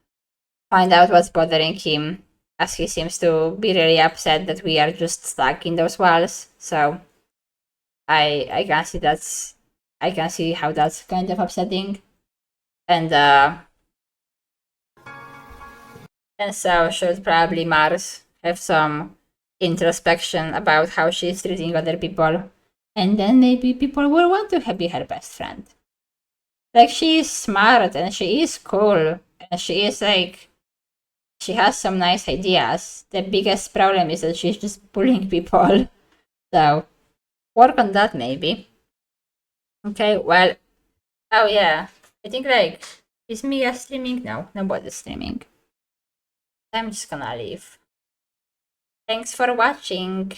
find out what's bothering him, as he seems to be really upset that we are just stuck in those walls. So I can see I can see how that's kind of upsetting. And so should probably Mars have some introspection about how she's treating other people. And then maybe people will want to be her best friend. Like, she is smart and she is cool. And she is like, she has some nice ideas. The biggest problem is that she's just bullying people. So, work on that maybe. Okay, well, oh yeah. I think, like, is Mia streaming? No, nobody's streaming. I'm just gonna leave. Thanks for watching.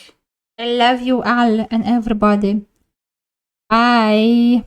I love you all and everybody. Bye.